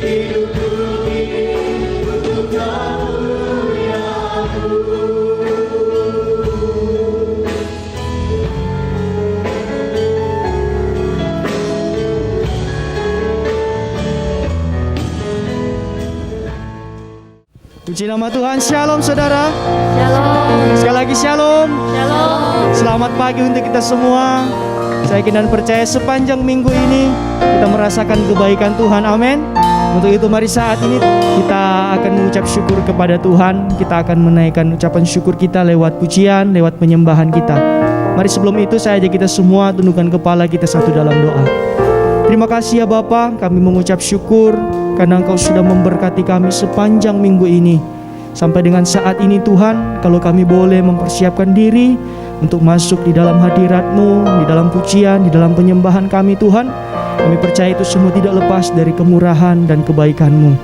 Puji nama Tuhan. Shalom saudara. Shalom. Sekali lagi shalom. Shalom. Selamat pagi untuk kita semua. Saya yakin dan percaya sepanjang minggu ini kita merasakan kebaikan Tuhan. Amin. Untuk itu mari saat ini kita akan mengucap syukur kepada Tuhan. Kita akan menaikkan ucapan syukur kita lewat pujian, lewat penyembahan kita. Mari sebelum itu saya ajak kita semua tundukkan kepala kita satu dalam doa. Terima kasih ya Bapa, kami mengucap syukur karena Engkau sudah memberkati kami sepanjang minggu ini. Sampai dengan saat ini Tuhan, kalau kami boleh mempersiapkan diri untuk masuk di dalam hadirat-Mu, di dalam pujian, di dalam penyembahan kami Tuhan, kami percaya itu semua tidak lepas dari kemurahan dan kebaikan-Mu.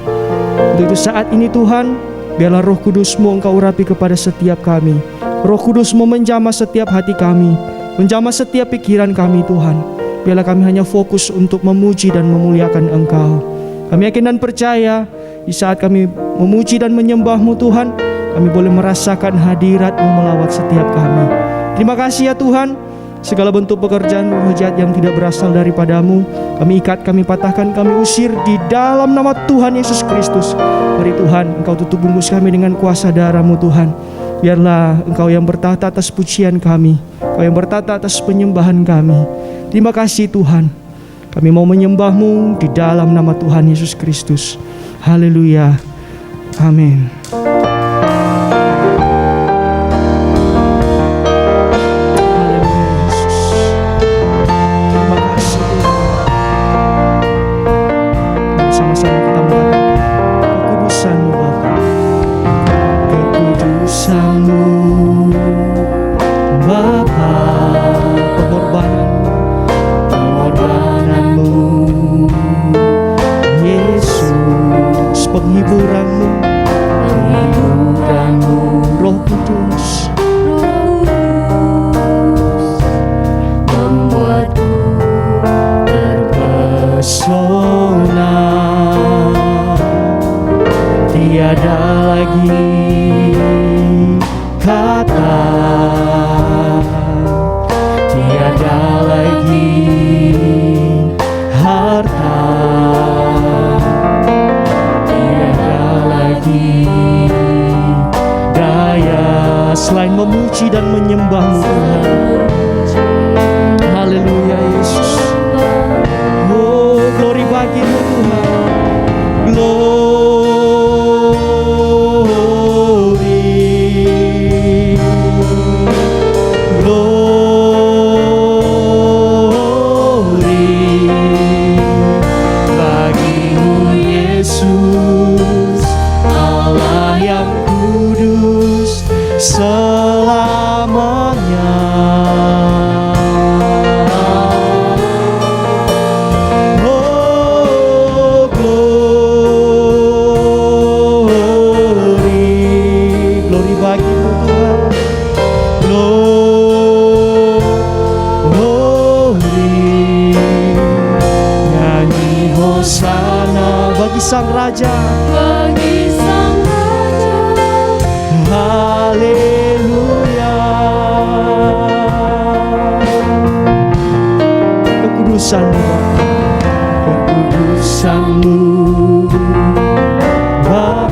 Untuk itu saat ini Tuhan, biarlah Roh Kudus-Mu Engkau urapi kepada setiap kami. Roh Kudus-Mu menjamah setiap hati kami, menjamah setiap pikiran kami Tuhan. Biarlah kami hanya fokus untuk memuji dan memuliakan Engkau. Kami yakin dan percaya di saat kami memuji dan menyembah-Mu Tuhan, kami boleh merasakan hadirat-Mu melawat setiap kami. Terima kasih ya Tuhan. Segala bentuk pekerjaan roh jahat yang tidak berasal daripada-Mu, kami ikat, kami patahkan, kami usir di dalam nama Tuhan Yesus Kristus. Mari Tuhan, Engkau tutup bungkus kami dengan kuasa darah-Mu Tuhan. Biarlah Engkau yang bertahta atas pujian kami, Engkau yang bertahta atas penyembahan kami. Terima kasih Tuhan. Kami mau menyembah-Mu di dalam nama Tuhan Yesus Kristus. Haleluya. Amin. Selain memuji dan menyembah-Mu Tuhan. Haleluya Yesus. Oh, glory bagi-Mu Tuhan. Glory. Glory bagi-Mu Yesus, Allah yang kudus selamanya. Oh, glory, glory bagi-Mu Tuhan. Glory, nyanyi hosana bagi Sang Raja. Bagi Sang Raja. Haleluya. Kekudusan-Mu, kekudusan-Mu Bapa,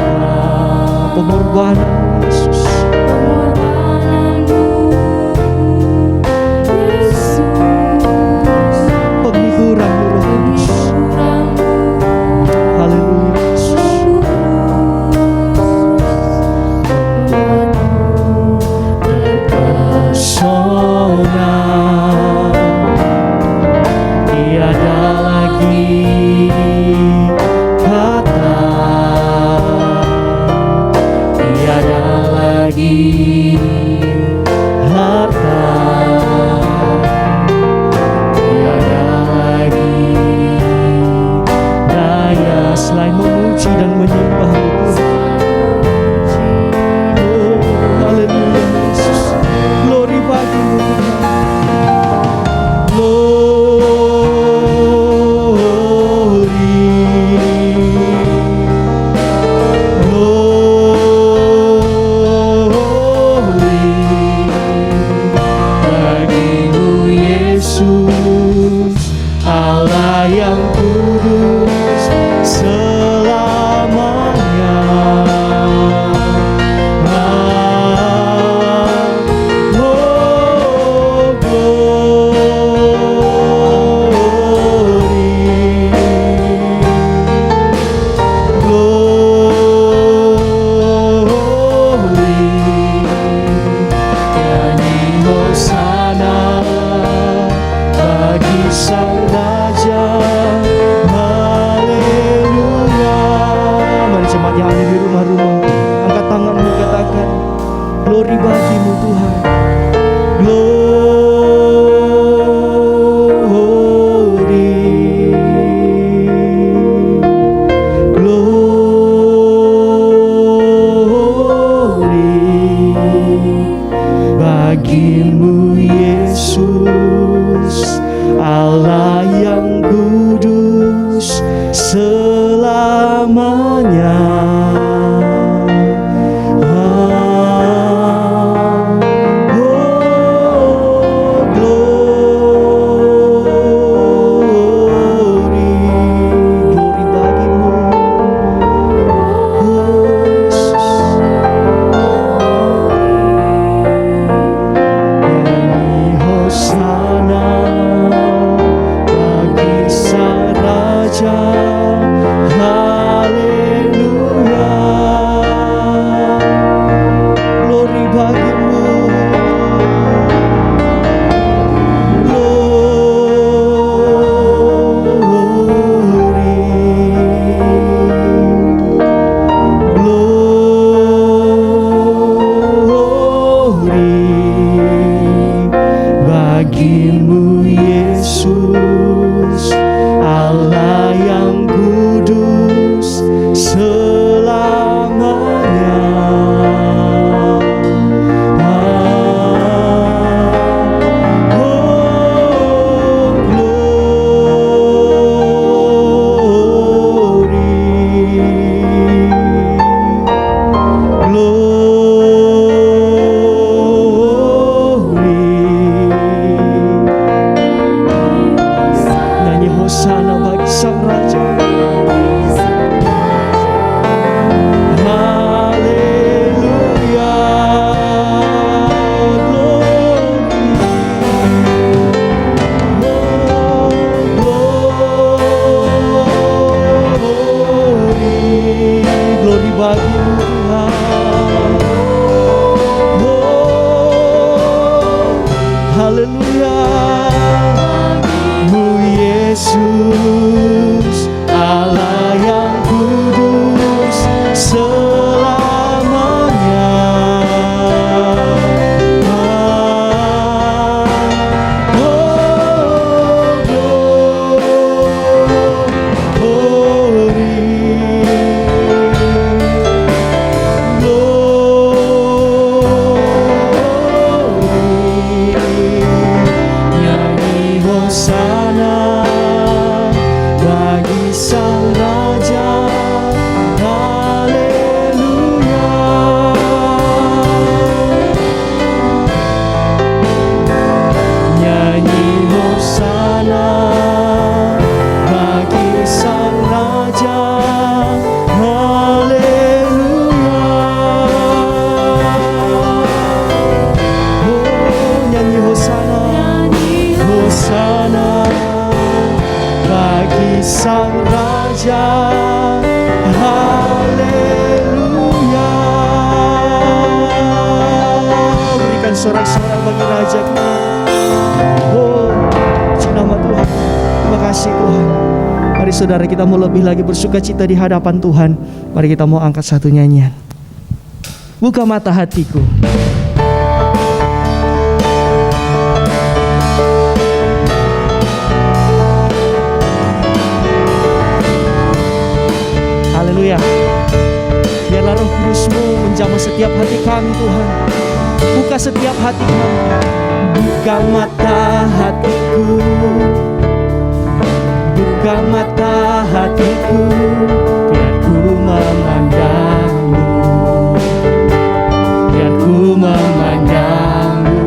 pengorbanan Yesus, penghiburan-Mu Roh Kudus. Haleluya Yesus. Terpesona, tiada lagi kata, tiada lagi harta, tiada lagi daya selain memuji dan menyembah-Mu Tuhan. Oh, haleluya Yesus. Glory bagi-Mu Tuhan. Glory. rajakan. Glory bagimu Tuhan. Bagimu Yesus, Allah yang kudus selamanya. Bagimu Yesus, Allah yang kudus selamanya. Hosana bagi Sang Raja. Haleluya. Glory bagimu Tuhan. Haleluya. Yesus, Allah yang kudus selamanya. Nyanyi hosana bagi Sang Raja. Haleluya. Nyanyi hosana bagi Sang Raja. Haleluya. Oh, nyanyi hosana. Hosana bagi Sang Raja. Haleluya. Berikan sorak-sorak bagi Raja kita. Oh, puji nama Tuhan. Terima kasih Tuhan. Mari saudara kita mau lebih lagi bersuka cita di hadapan Tuhan. Mari kita mau angkat satu nyanyian. Buka mata hatiku. Haleluya. Biarlah Roh Kudus-Mu menjamah setiap hati kami Tuhan. Buka setiap hati kami. Buka mata hatiku. Buka mata hatiku. Biar ku memandang-Mu. Biar ku memandang-Mu.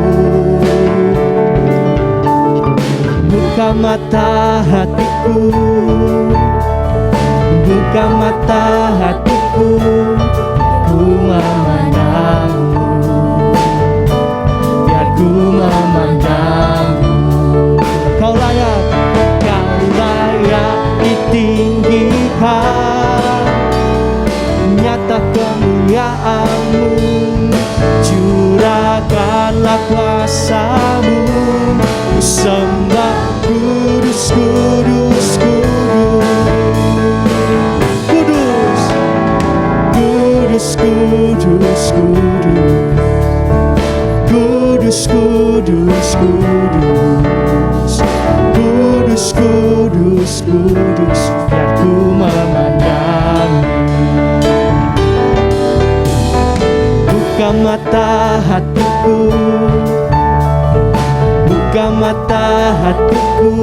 Buka mata hatiku. Buka mata hatiku, ku memandang-Mu. Biar ku memandang-Mu. Kau layak ditinggikan. Nyata kemuliaan-Mu, curahkanlah kuasa-Mu. Ku sembah kudus, kudus, kudus. Kudus, Kudus, kudus, kudus. Kudus, kudus, kudus. Kudus, kudus, kudus. Biar ku memandang. Buka mata hatiku, buka mata hatiku,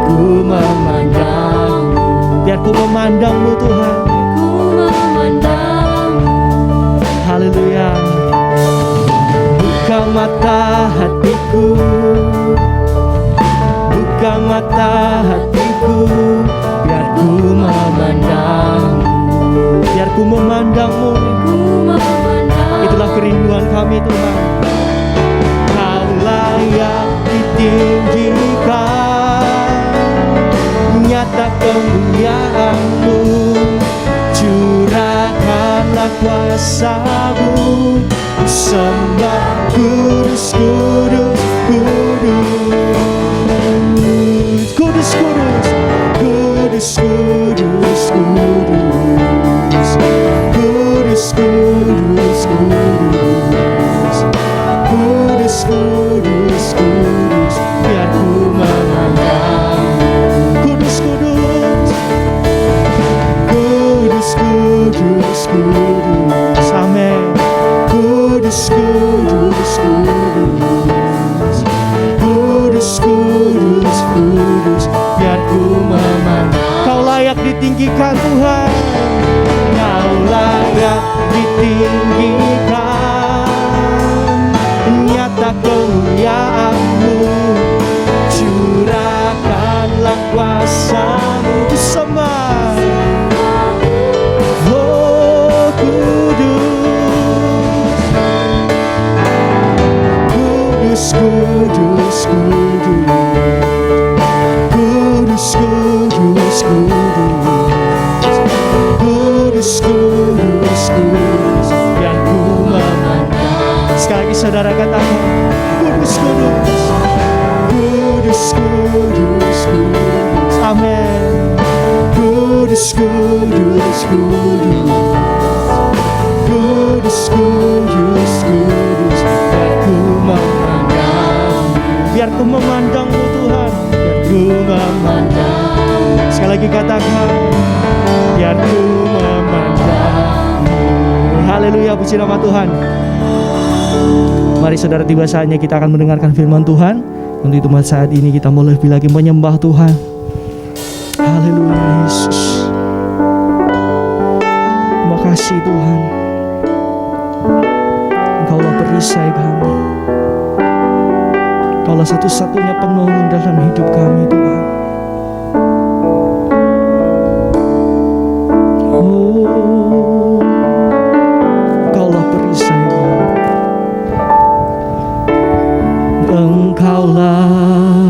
ku memandang. Biar ku memandangmu Tuhan. Ku memandang. Haleluya. Buka mata hatiku, buka mata hatiku, biar ku memandang. Biar ku memandangmu. Ku memandang. Itulah kerinduan kami Tuhan. Kau layak ditinggikan, nyata kemuliaan-Mu, curahkanlah kuasa-Mu, ku sembah. Kudus, kudus, kudus. Kudus, kudus. Kudus, kudus, kudus. Kudus, kudus, kudus. Kudus, kudus, kudus. Biar ku memandang. Kudus, kudus. Kudus, kudus, kudus. Amin. Kudus, kudus, kudus. Kudus, kudus, kudus. Biar ku memandang. Kau layak ditinggikan Tuhan. Kau layak ditinggikan, nyata kemuliaan-Mu, curahkanlah kuasa-Mu, ku sembah. Oh kudus, kudus, kudus, kudus. Kudus, kudus, kudus. Kudus, kudus, kudus. Biar ku memandang. Sekali lagi saudara katakan, kudus, kudus. Kudus, kudus, kudus. Amin. Kudus, kudus, kudus. Kudus, kudus, kudus. Biar ku memandang. Biar ku memandang-Mu Tuhan. Biar ku memandang. Sekali lagi katakan, biar ku memandang. Haleluya, puji nama Tuhan. Mari saudara, tiba saatnya kita akan mendengarkan firman Tuhan. Untuk itu saat ini kita mau lebih lagi menyembah Tuhan. Haleluya Yesus. Terima kasih Tuhan. Engkaulah perisai kami. Engkaulah satu-satunya penolong dalam hidup kami Tuhan. Oh, Engkaulah perisai kami. Engkaulah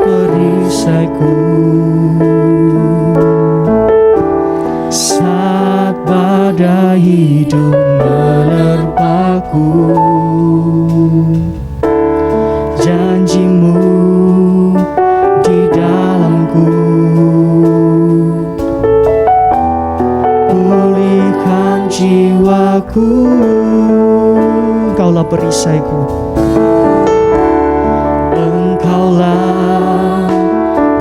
perisaiku saat badai hidup menerpaku. Janji-Mu di dalamku, pulihkan jiwaku. Engkaulah perisaiku. Engkaulah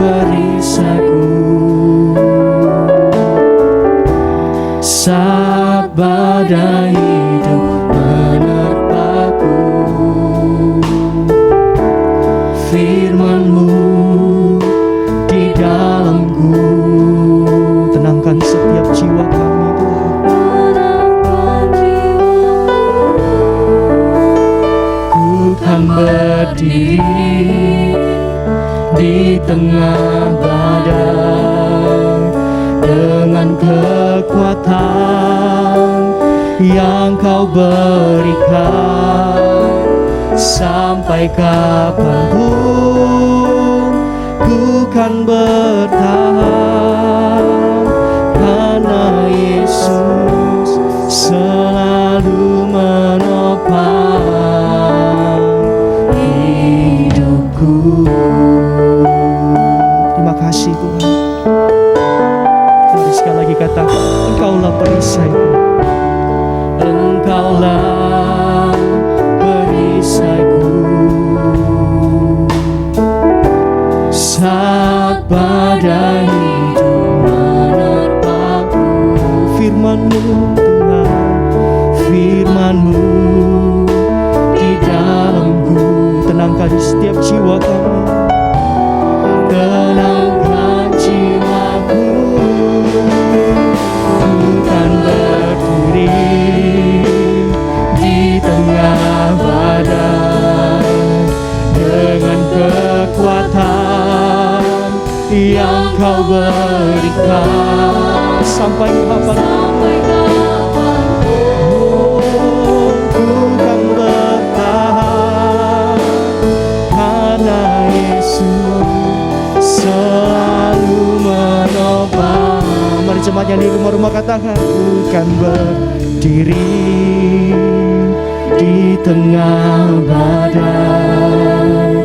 perisaiku saat badai hidup menerpaku. Firman-Mu di dalamku, tenangkan setiap jiwa kami Tuhan. Ku kan berdiri di tengah badai dengan kekuatan yang Kau berikan. Sampai kapanpun ku kan bertahan, karena Yesus selalu menopang hidupku. Terima kasih Tuhan. Mari sekali lagi katakan, Engkaulah perisaiku dalam perisaiku. Saat badai hidup menerpaku, firman-Mu Tuhan, firman-Mu di dalamku. Tenangkan setiap jiwa kami, tenangkan jiwaku. Bukan berdiri di tengah badai dengan kekuatan yang Kau berikan. Sampai kapan? Oh, ku kan bertahan karena Yesus selalu menopang. Mari jemaat yang di rumah-rumah katakan, ku kan berdiri di tengah badai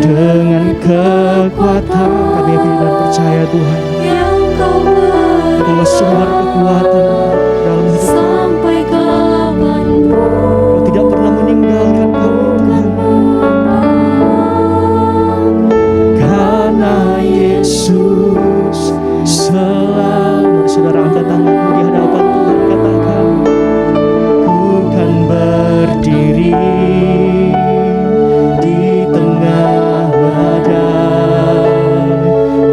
dengan kekuatan. Kami yakin dan percaya Tuhan, Engkau sumber kekuatan dalam hidup kami. Sampai kapanpun Kau tidak pernah meninggalkan kami Tuhan. Karena Yesus selalu. Saudara angkat tanganmu di hadapan Tuhan, katakan, ku kan berdiri di tengah badai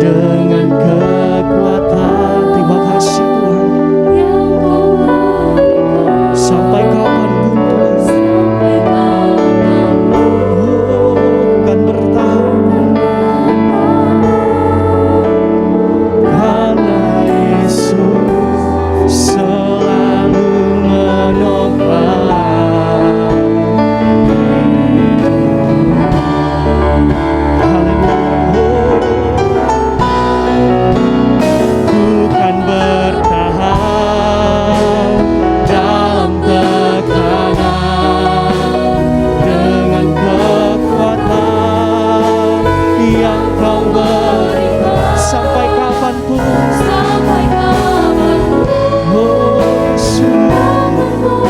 dengan kekuatan. Terima kasih Tuhan. yang Kau berikan. Sampai kapanpun Tuhan, Sampai kapanpun oh, kan bertahan karena Yesus selalu menopang. Ku kan bertahan dalam tekanan dengan kekuatan yang Kau berikan. Sampai kapanpun, sampai kapanpun oh Yesus,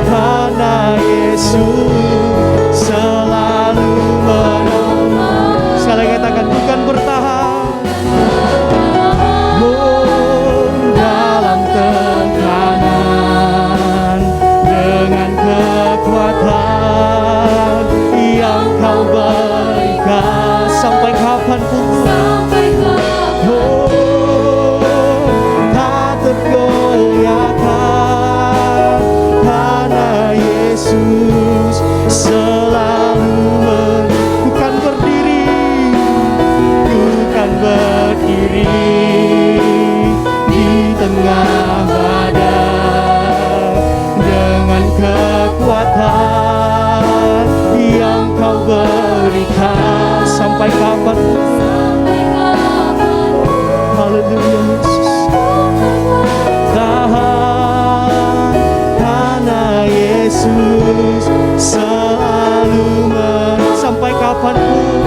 karena Yesus selalu menolong. Sekali lagi katakan, bukan bertahan dalam tekanan dengan kekuatan yang Kau berikan. Sampai kapanpun, sampai kapanpun oh, tak tergoyahkan karena Yesus selalu bukan berdiri di tengah badai dengan kekuatan yang Kau berikan. Sampai kapan? sampai kapanpun Haleluya Yesus. Tahan karena Yesus selalu sampai kapanpun,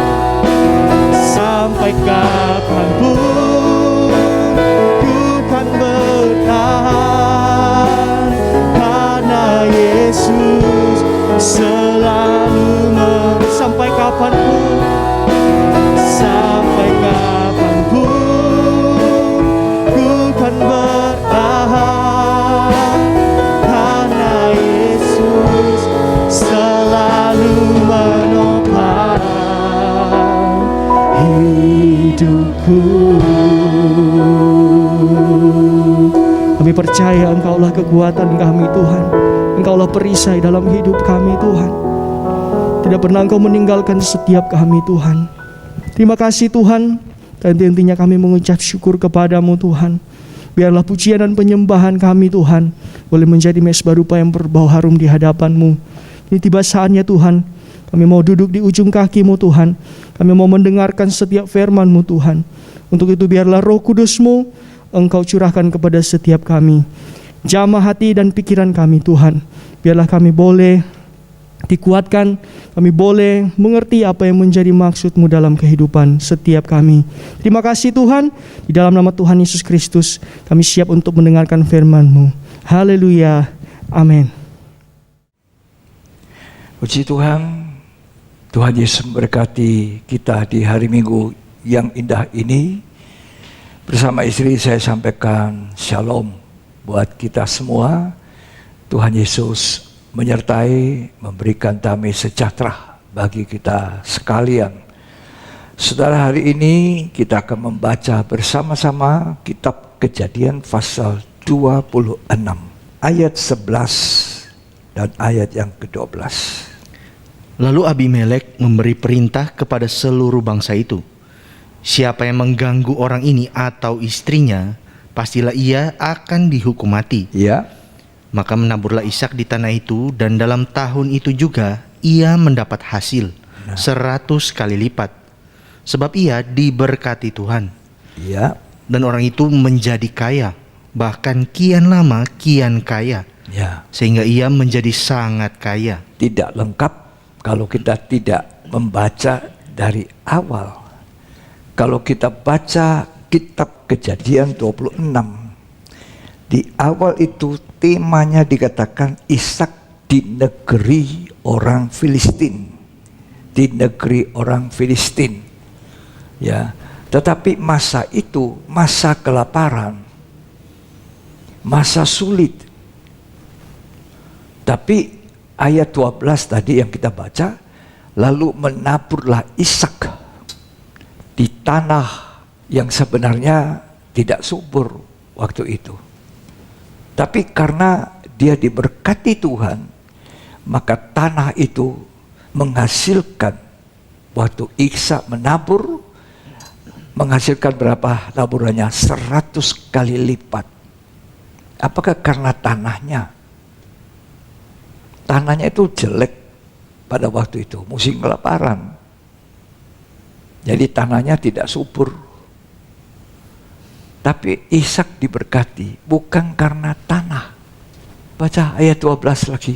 sampai kapanpun ku kan bertahan karena Yesus selalu sampai kapanpun, sampai kapanpun ku kan bertahan karena Yesus selalu menopang hidupku. Kami percaya Engkaulah kekuatan kami Tuhan, Engkaulah perisai dalam hidup kami Tuhan. Tidak pernah Engkau meninggalkan setiap kami Tuhan. Terima kasih Tuhan. Dan intinya kami mengucap syukur kepadamu Tuhan. Biarlah pujian dan penyembahan kami Tuhan boleh menjadi mesbah rupa yang berbau harum di hadapan-Mu. Ini tiba saatnya Tuhan, kami mau duduk di ujung kaki-Mu Tuhan. Kami mau mendengarkan setiap firman-Mu Tuhan. Untuk itu biarlah Roh Kudus-Mu Engkau curahkan kepada setiap kami. Jamah hati dan pikiran kami Tuhan. Biarlah kami boleh dikuatkan, kami boleh mengerti apa yang menjadi maksud-Mu dalam kehidupan setiap kami. Terima kasih Tuhan, di dalam nama Tuhan Yesus Kristus kami siap untuk mendengarkan firman-Mu. Haleluya. Amin. Puji Tuhan, Tuhan Yesus memberkati kita di hari Minggu yang indah ini. Bersama istri saya sampaikan shalom buat kita semua. Tuhan Yesus menyertai, memberikan damai sejahtera bagi kita sekalian. Saudara, hari ini kita akan membaca bersama-sama kitab Kejadian pasal 26 ayat 11 dan ayat yang ke-12. Lalu Abimelek memberi perintah kepada seluruh bangsa itu, siapa yang mengganggu orang ini atau istrinya, pastilah ia akan dihukum mati. Ya, Maka menaburlah Ishak di tanah itu, dan dalam tahun itu juga ia mendapat hasil 100 kali lipat, sebab ia diberkati Tuhan. ya, Dan orang itu menjadi kaya, bahkan kian lama kian kaya, ya. sehingga ia menjadi sangat kaya. Tidak lengkap kalau kita tidak membaca dari awal. Kalau kita baca kitab Kejadian 26, di awal itu temanya dikatakan Ishak di negeri orang Filistin. Di negeri orang Filistin. Ya, tetapi masa itu masa kelaparan, masa sulit. Tapi ayat 12 tadi yang kita baca, lalu menaburlah Ishak di tanah yang sebenarnya tidak subur waktu itu. Tapi karena dia diberkati Tuhan, maka tanah itu menghasilkan, waktu Ishak menabur, menghasilkan berapa taburannya? 100 kali lipat. Apakah karena tanahnya? Tanahnya itu jelek pada waktu itu, musim kelaparan. Jadi tanahnya tidak subur. Tapi Ishak diberkati bukan karena tanah. Baca ayat 12 lagi.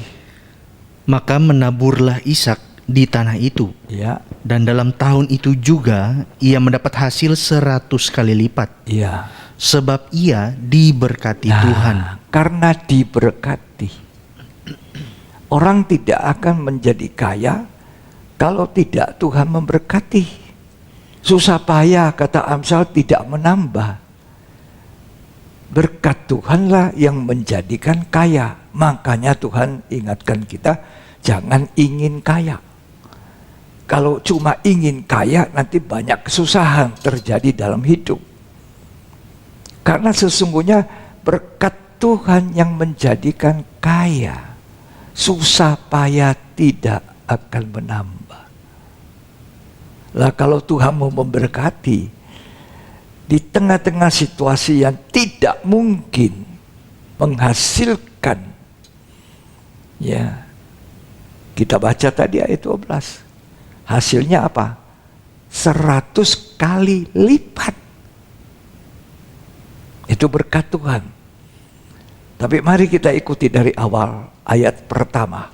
Maka menaburlah Ishak di tanah itu, Ya, dan dalam tahun itu juga ia mendapat hasil 100 kali lipat, iya. sebab ia diberkati Nah, Tuhan. karena diberkati. Orang tidak akan menjadi kaya kalau tidak Tuhan memberkati. Susah payah, kata Amsal, tidak menambah. Berkat Tuhanlah yang menjadikan kaya. Makanya Tuhan ingatkan kita, jangan ingin kaya. Kalau cuma ingin kaya, nanti banyak kesusahan terjadi dalam hidup. Karena sesungguhnya berkat Tuhan yang menjadikan kaya. Susah payah tidak akan menambah. Lah kalau Tuhan mau memberkati, di tengah-tengah situasi yang tidak mungkin menghasilkan, ya, kita baca tadi ayat 12. Hasilnya apa? 100 kali lipat. Itu berkat Tuhan. Tapi mari kita ikuti dari awal ayat pertama.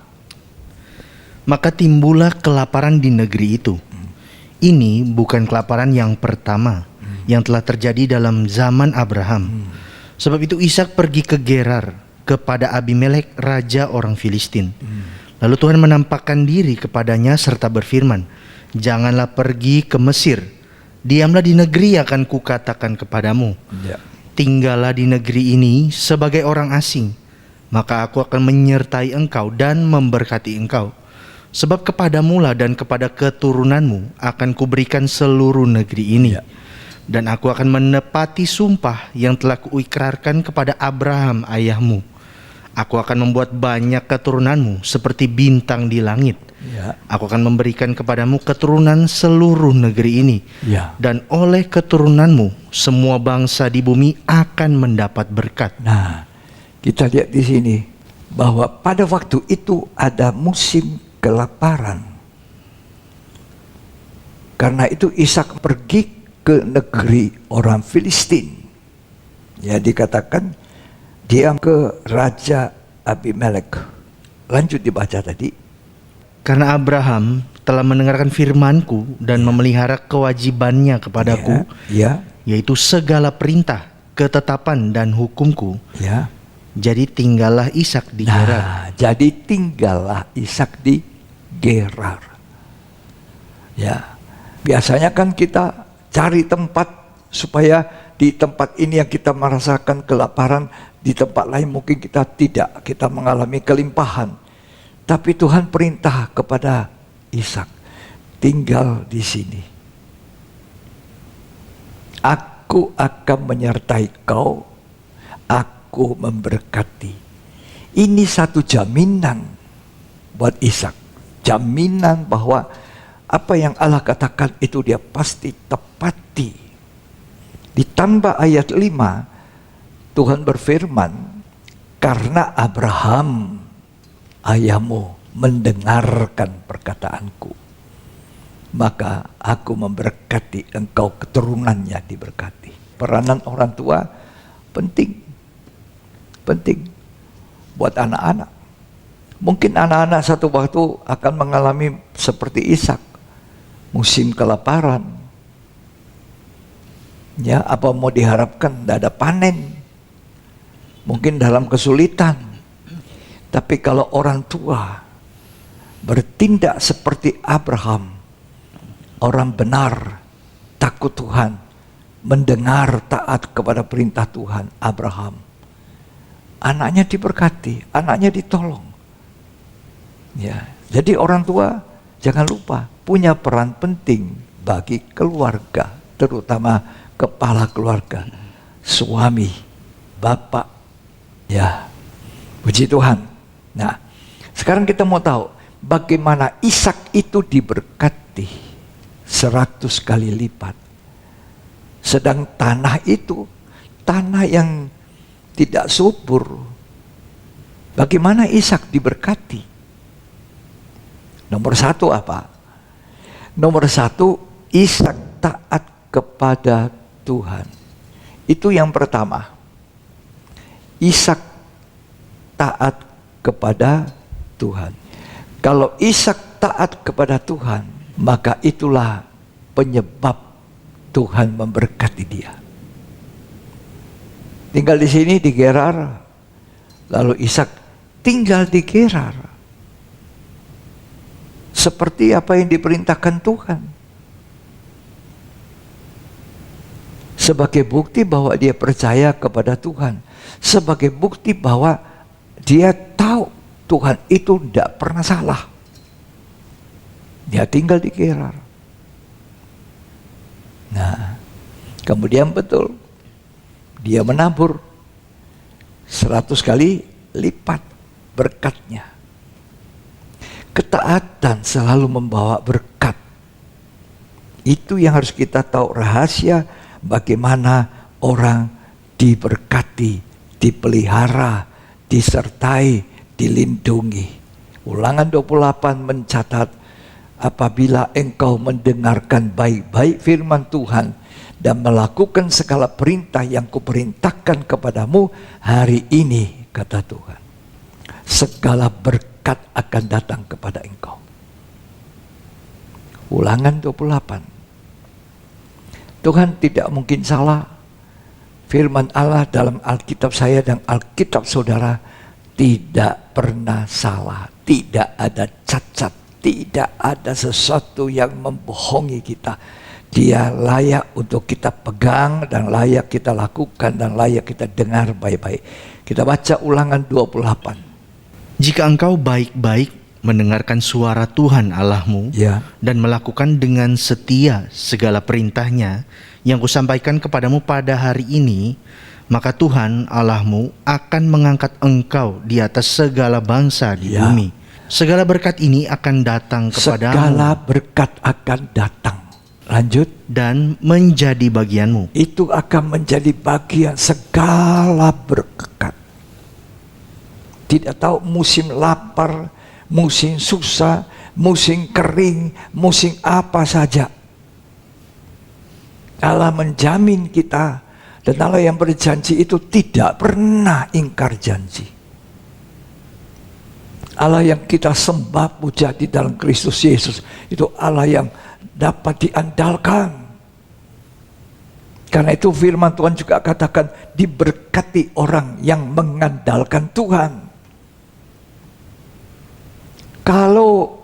Maka timbullah kelaparan di negeri itu. Ini bukan kelaparan yang pertama yang telah terjadi dalam zaman Abraham. Sebab itu Ishak pergi ke Gerar kepada Abimelek, raja orang Filistin. Lalu Tuhan menampakkan diri kepadanya serta berfirman, janganlah pergi ke Mesir, diamlah di negeri yang akan kukatakan kepadamu. Ya. Tinggallah di negeri ini sebagai orang asing, maka aku akan menyertai engkau dan memberkati engkau. Sebab kepadamulah dan kepada keturunanmu akan kuberikan seluruh negeri ini. Ya. Dan aku akan menepati sumpah yang telah kuikrarkan kepada Abraham ayahmu. Aku akan membuat banyak keturunanmu seperti bintang di langit. Ya. Aku akan memberikan kepadamu keturunan seluruh negeri ini. Ya. Dan oleh keturunanmu semua bangsa di bumi akan mendapat berkat. Nah, kita lihat di sini bahwa pada waktu itu ada musim kelaparan. Karena itu Ishak pergi ke negeri orang Filistin. Ya, dikatakan dia ke Raja Abimelek. Lanjut dibaca tadi. Karena Abraham telah mendengarkan firmanku dan memelihara kewajibannya kepadaku, Ya, yaitu segala perintah, ketetapan dan hukumku, ya, Jadi tinggallah Ishak di Gerar. Nah, jadi tinggallah Ishak di Gerar. Ya, biasanya kan kita cari tempat supaya di tempat ini yang kita merasakan kelaparan, di tempat lain mungkin kita tidak, kita mengalami kelimpahan. Tapi Tuhan perintah kepada Ishak, tinggal di sini. Aku akan menyertai kau, aku memberkati. Ini satu jaminan buat Ishak. Jaminan bahwa apa yang Allah katakan itu dia pasti tepati. Ditambah ayat 5, Tuhan berfirman, karena Abraham ayahmu mendengarkan perkataanku, maka aku memberkati engkau, keturunannya diberkati. Peranan orang tua penting buat anak-anak. Mungkin anak-anak satu waktu akan mengalami seperti Ishak, musim kelaparan. Ya, apa mau diharapkan, tidak ada panen. Mungkin dalam kesulitan. Tapi kalau orang tua bertindak seperti Abraham, orang benar, takut Tuhan, mendengar, taat kepada perintah Tuhan, Abraham, anaknya diberkati, anaknya ditolong. Ya, jadi orang tua jangan lupa punya peran penting bagi keluarga, terutama kepala keluarga, suami, bapak. Ya, puji Tuhan. Nah, sekarang kita mau tahu bagaimana Ishak itu diberkati 100 kali lipat. Sedang tanah itu, tanah yang tidak subur. Bagaimana Ishak diberkati? Nomor satu apa? Nomor satu, Ishak taat kepada Tuhan. Itu yang pertama. Ishak taat kepada Tuhan. Kalau Ishak taat kepada Tuhan, maka itulah penyebab Tuhan memberkati dia. Tinggal di sini di Gerar, lalu Ishak tinggal di Gerar. Seperti apa yang diperintahkan Tuhan. Sebagai bukti bahwa dia percaya kepada Tuhan. Sebagai bukti bahwa dia tahu Tuhan itu tidak pernah salah. Dia tinggal di Gerar. Nah, kemudian betul, dia menabur 100 kali lipat berkatnya. Ketaatan selalu membawa berkat. Itu yang harus kita tahu, rahasia bagaimana orang diberkati, dipelihara, disertai, dilindungi. Ulangan 28 mencatat, apabila engkau mendengarkan baik-baik firman Tuhan dan melakukan segala perintah yang kuperintahkan kepadamu hari ini, kata Tuhan, segala berkat akan datang kepada engkau. Ulangan 28. Tuhan tidak mungkin salah. Firman Allah dalam Alkitab saya dan Alkitab saudara tidak pernah salah. Tidak ada cacat, tidak ada sesuatu yang membohongi kita. Dia layak untuk kita pegang dan layak kita lakukan dan layak kita dengar baik-baik. Kita baca Ulangan 28. Jika engkau baik-baik mendengarkan suara Tuhan Allahmu, Ya. dan melakukan dengan setia segala perintahnya yang kusampaikan kepadamu pada hari ini, maka Tuhan Allahmu akan mengangkat engkau di atas segala bangsa di Ya. bumi. Segala berkat ini akan datang kepadamu Segala berkat akan datang. Lanjut. dan menjadi bagianmu. Itu akan menjadi bagian segala berkat. Tidak tahu musim lapar, musim susah, musim kering, musim apa saja. Allah menjamin kita, dan Allah yang berjanji itu tidak pernah ingkar janji. Allah yang kita sembah puja di dalam Kristus Yesus, itu Allah yang dapat diandalkan. Karena itu firman Tuhan juga katakan, diberkati orang yang mengandalkan Tuhan. Kalau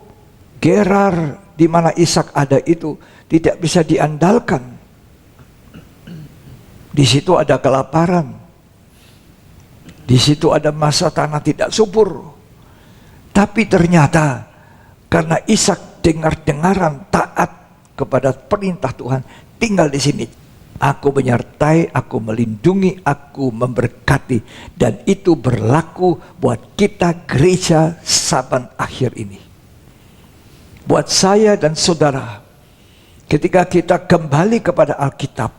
Gerar di mana Ishak ada itu tidak bisa diandalkan, di situ ada kelaparan, di situ ada masa tanah tidak subur. Tapi ternyata karena Ishak dengar-dengaran taat kepada perintah Tuhan, tinggal di sini. Aku menyertai, aku melindungi, aku memberkati. Dan itu berlaku buat kita gereja Saban akhir ini. Buat saya dan saudara, ketika kita kembali kepada Alkitab,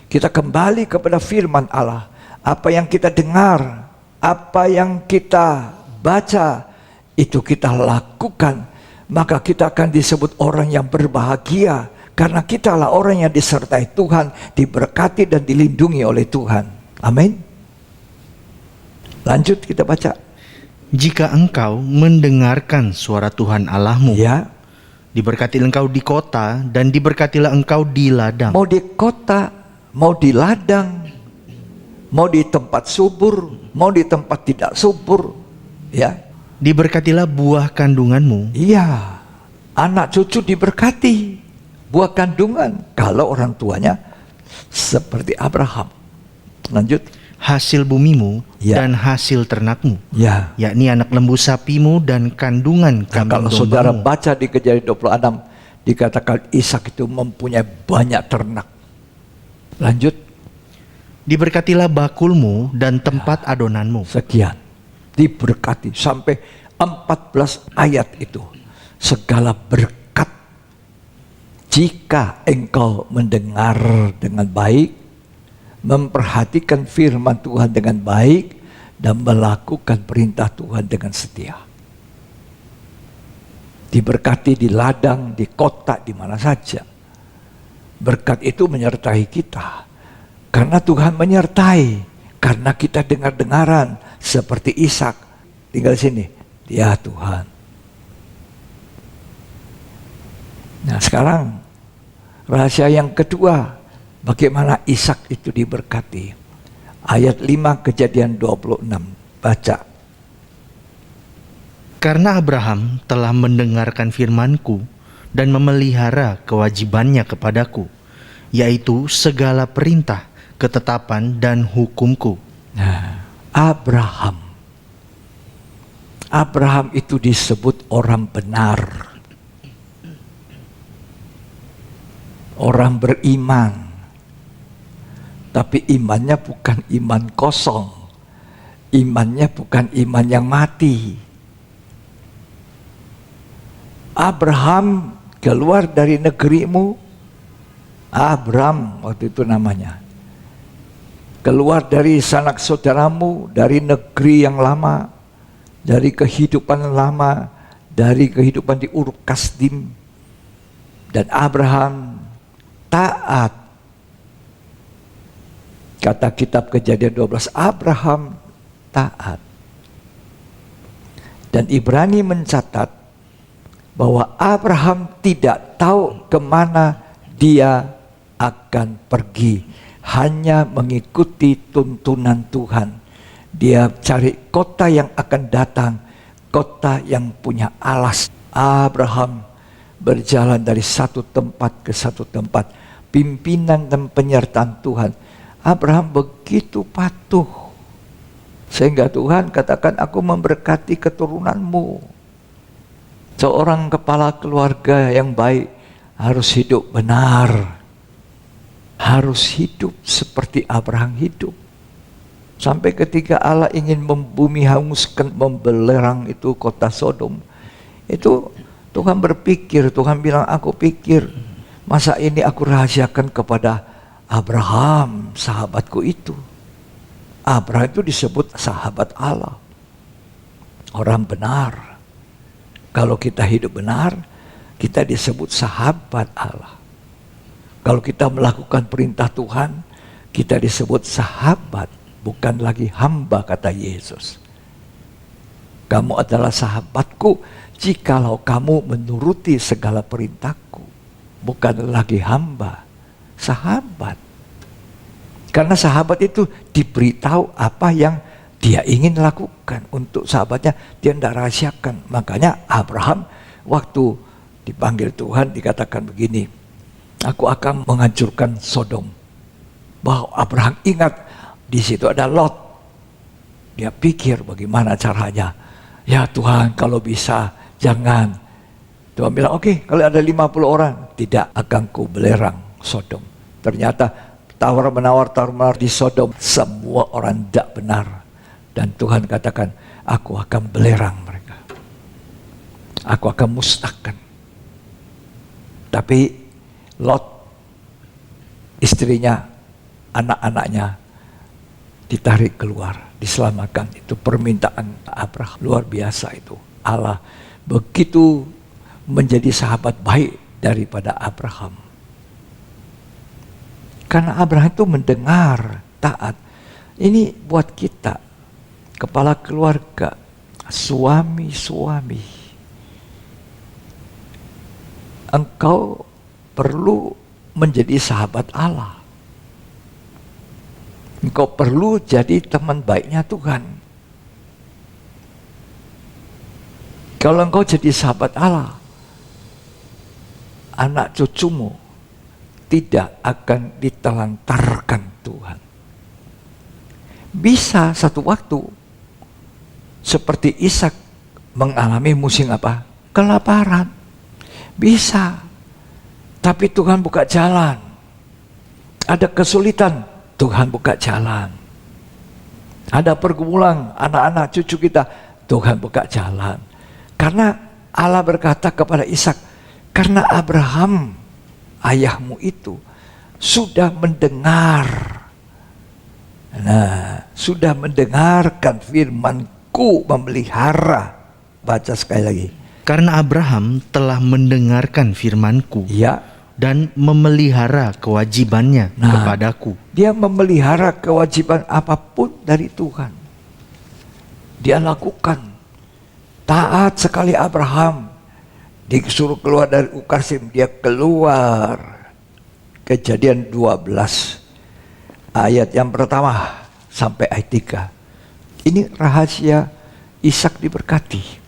kita kembali kepada firman Allah, apa yang kita dengar, apa yang kita baca, itu kita lakukan, maka kita akan disebut orang yang berbahagia. Karena kitalah orang yang disertai Tuhan, diberkati dan dilindungi oleh Tuhan. Amin. Lanjut kita baca. Jika engkau mendengarkan suara Tuhan Allahmu, Ya, diberkatilah engkau di kota dan diberkatilah engkau di ladang. mau di kota, mau di ladang, mau di tempat subur, mau di tempat tidak subur, ya. Diberkatilah buah kandunganmu, Iya, anak cucu diberkati, buah kandungan, kalau orang tuanya seperti Abraham. Lanjut. hasil bumimu Ya. dan hasil ternakmu, Ya. yakni anak lembu sapimu dan kandungan Nah, kambing kalau saudara dombamu. baca di Kejadian 26, dikatakan Ishak itu mempunyai banyak ternak. Lanjut. Diberkatilah bakulmu dan tempat adonanmu. Sekian. Diberkati sampai 14 ayat itu. Segala berkat. Jika engkau mendengar dengan baik, memperhatikan firman Tuhan dengan baik, dan melakukan perintah Tuhan dengan setia. Diberkati di ladang, di kota, di mana saja. Berkat itu menyertai kita. Karena Tuhan menyertai. Karena kita dengar-dengaran seperti Ishak. Tinggal di sini. Ya Tuhan. Nah sekarang rahasia yang kedua, bagaimana Ishak itu diberkati. Ayat 5 Kejadian 26. Baca. Karena Abraham telah mendengarkan firman-Ku dan memelihara kewajibannya kepadaku, yaitu segala perintah, ketetapan, dan hukum-Ku. Nah, Abraham itu disebut orang benar. Orang beriman. Tapi imannya bukan iman kosong. Imannya bukan iman yang mati. Abraham keluar dari negerimu. Abram waktu itu namanya. Keluar dari sanak saudaramu, dari negeri yang lama, dari kehidupan lama, dari kehidupan di Ur Kasdim. Dan Abraham taat. Kata kitab Kejadian 12, Abraham taat. Dan Ibrani mencatat bahwa Abraham tidak tahu kemana dia akan pergi, hanya mengikuti tuntunan Tuhan. Dia cari kota yang akan datang, kota yang punya alas. Abraham berjalan dari satu tempat ke satu tempat, pimpinan dan penyertaan Tuhan. Abraham begitu patuh, sehingga Tuhan katakan, aku memberkati keturunanmu. Seorang kepala keluarga yang baik harus hidup benar, harus hidup seperti Abraham hidup. Sampai ketika Allah ingin membumi hanguskan, membelerang itu kota Sodom, itu Tuhan berpikir, Tuhan bilang, aku pikir masa ini aku rahasiakan kepada Abraham, sahabatku itu. Abraham itu disebut sahabat Allah, orang benar. Kalau kita hidup benar, kita disebut sahabat Allah. Kalau kita melakukan perintah Tuhan, kita disebut sahabat, bukan lagi hamba, kata Yesus. Kamu adalah sahabatku jikalau kamu menuruti segala perintahku. Bukan lagi hamba, sahabat. Karena sahabat itu diberitahu apa yang dia ingin lakukan. Untuk sahabatnya dia tidak rahasiakan. Makanya Abraham waktu dipanggil Tuhan dikatakan begini, aku akan menghancurkan Sodom. Bahwa Abraham ingat di situ ada Lot. Dia pikir bagaimana caranya. Ya Tuhan, kalau bisa jangan. Tuhan bilang, oke, kalau ada 50 orang, tidak akan ku belerang Sodom. Ternyata tawar-menawar di Sodom, semua orang tidak benar. Dan Tuhan katakan, aku akan belerang mereka. Aku akan musnahkan. Tapi Lot, istrinya, anak-anaknya ditarik keluar, diselamatkan. Itu permintaan Abraham, luar biasa itu. Allah begitu menjadi sahabat baik daripada Abraham. Karena Abraham itu mendengar, taat. Ini buat kita, kepala keluarga, suami-suami. Engkau perlu menjadi sahabat Allah. Engkau perlu jadi teman baiknya Tuhan. Kalau engkau jadi sahabat Allah, anak cucumu tidak akan ditelantarkan Tuhan. Bisa satu waktu seperti Ishak mengalami musim apa? Kelaparan. Bisa. Tapi Tuhan buka jalan. Ada kesulitan, Tuhan buka jalan. Ada pergumulan anak-anak cucu kita, Tuhan buka jalan. Karena Allah berkata kepada Ishak, karena Abraham ayahmu itu sudah mendengar, sudah mendengarkan firman-Ku, memelihara. Baca sekali lagi. Karena Abraham telah mendengarkan firman-Ku Ya, dan memelihara kewajibannya kepadaku. dia memelihara kewajiban apapun dari Tuhan. Dia lakukan. Taat sekali Abraham. Disuruh keluar dari Ukarsim, dia keluar. Kejadian 12 ayat yang pertama sampai ayat 3. Ini rahasia Ishak diberkati.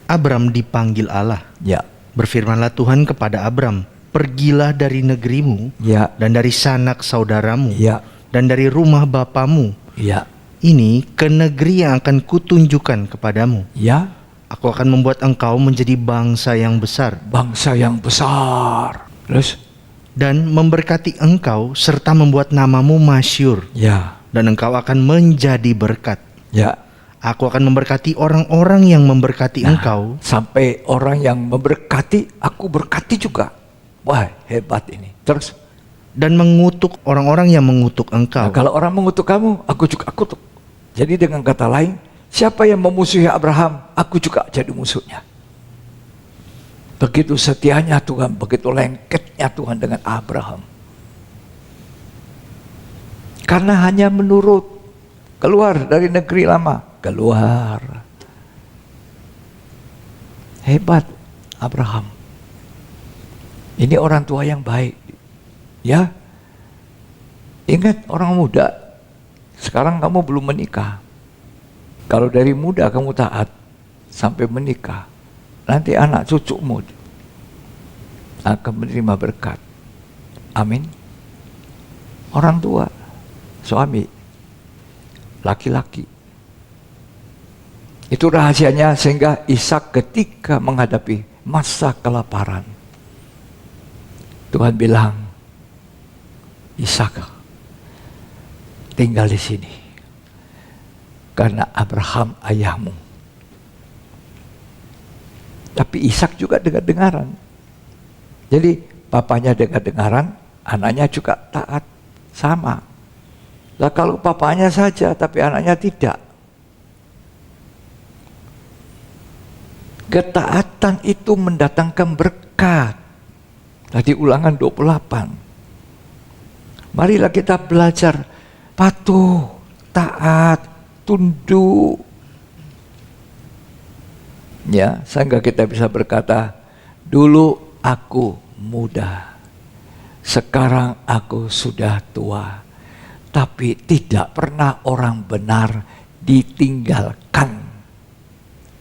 Abram dipanggil Allah. Ya, Berfirmanlah Tuhan kepada Abram, pergilah dari negerimu ya, dan dari sanak saudaramu ya, dan dari rumah bapamu. ya, Ini ke negeri yang akan kutunjukkan kepadamu. ya. Aku akan membuat engkau menjadi bangsa yang besar Bangsa yang besar. Terus? dan memberkati engkau serta membuat namamu masyhur, Ya, dan engkau akan menjadi berkat. ya. Aku akan memberkati orang-orang yang memberkati engkau, Sampai orang yang memberkati, aku berkati juga. Wah, hebat ini. Terus? dan mengutuk orang-orang yang mengutuk engkau. Nah, kalau orang mengutuk kamu, aku juga kutuk. Jadi dengan kata lain, siapa yang memusuhi Abraham, aku juga jadi musuhnya. Begitu setianya Tuhan, begitu lengketnya Tuhan dengan Abraham. Karena hanya menurut, keluar dari negeri lama, keluar. Hebat Abraham. Ini orang tua yang baik. Ya, ingat orang muda, sekarang kamu belum menikah. Kalau dari muda kamu taat sampai menikah, nanti anak cucumu akan menerima berkat. Amin. Orang tua, suami, laki-laki. Itu rahasianya sehingga Ishak ketika menghadapi masa kelaparan, Tuhan bilang, Ishak, tinggal di sini. Karena Abraham ayahmu. Tapi Ishak juga dengar-dengaran. Jadi papanya dengar-dengaran, anaknya juga taat. Sama. Lah kalau papanya saja tapi anaknya tidak. Ketaatan itu mendatangkan berkat. Tadi Ulangan 28. Marilah kita belajar patuh, taat, tunduk. Ya, sehingga kita bisa berkata, dulu aku muda, sekarang aku sudah tua, tetapi tidak pernah orang benar ditinggalkan.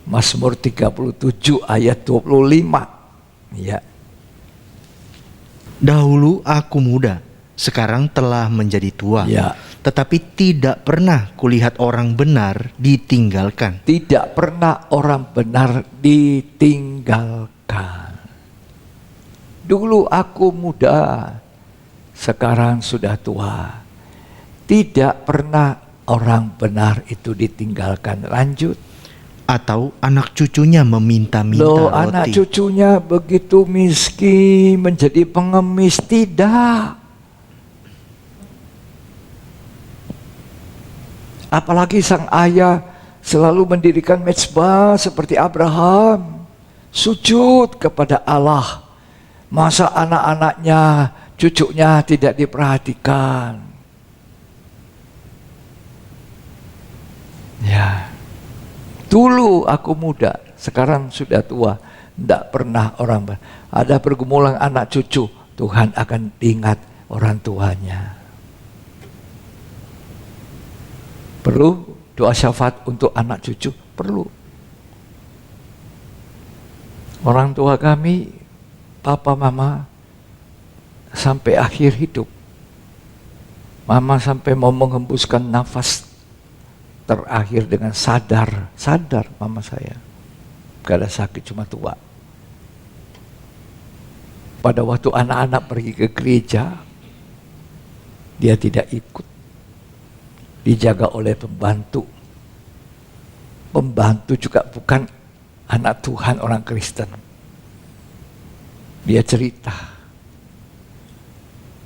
Mazmur 37 ayat 25. Ya. Dahulu aku muda, sekarang telah menjadi tua. Ya. Tetapi tidak pernah kulihat orang benar ditinggalkan. Tidak pernah orang benar ditinggalkan. Dulu aku muda, sekarang sudah tua. Tidak pernah orang benar itu ditinggalkan. Lanjut. Atau anak cucunya meminta-minta Loh, roti. anak cucunya begitu miskin menjadi pengemis. Tidak. Apalagi sang ayah selalu mendirikan mezbah seperti Abraham. Sujud kepada Allah. Masa anak-anaknya, cucunya tidak diperhatikan. Ya. Dulu aku muda, sekarang sudah tua. Tidak pernah orang ada pergumulan anak cucu, Tuhan akan ingat orang tuanya. Perlu doa syafaat untuk anak cucu? Perlu. Orang tua kami, papa mama, sampai akhir hidup. Mama sampai mau menghembuskan nafas terakhir dengan sadar mama saya. Gak ada sakit, cuma tua. Pada waktu anak-anak pergi ke gereja, dia tidak ikut. Dijaga oleh pembantu. Pembantu juga bukan anak Tuhan, orang Kristen. Dia cerita,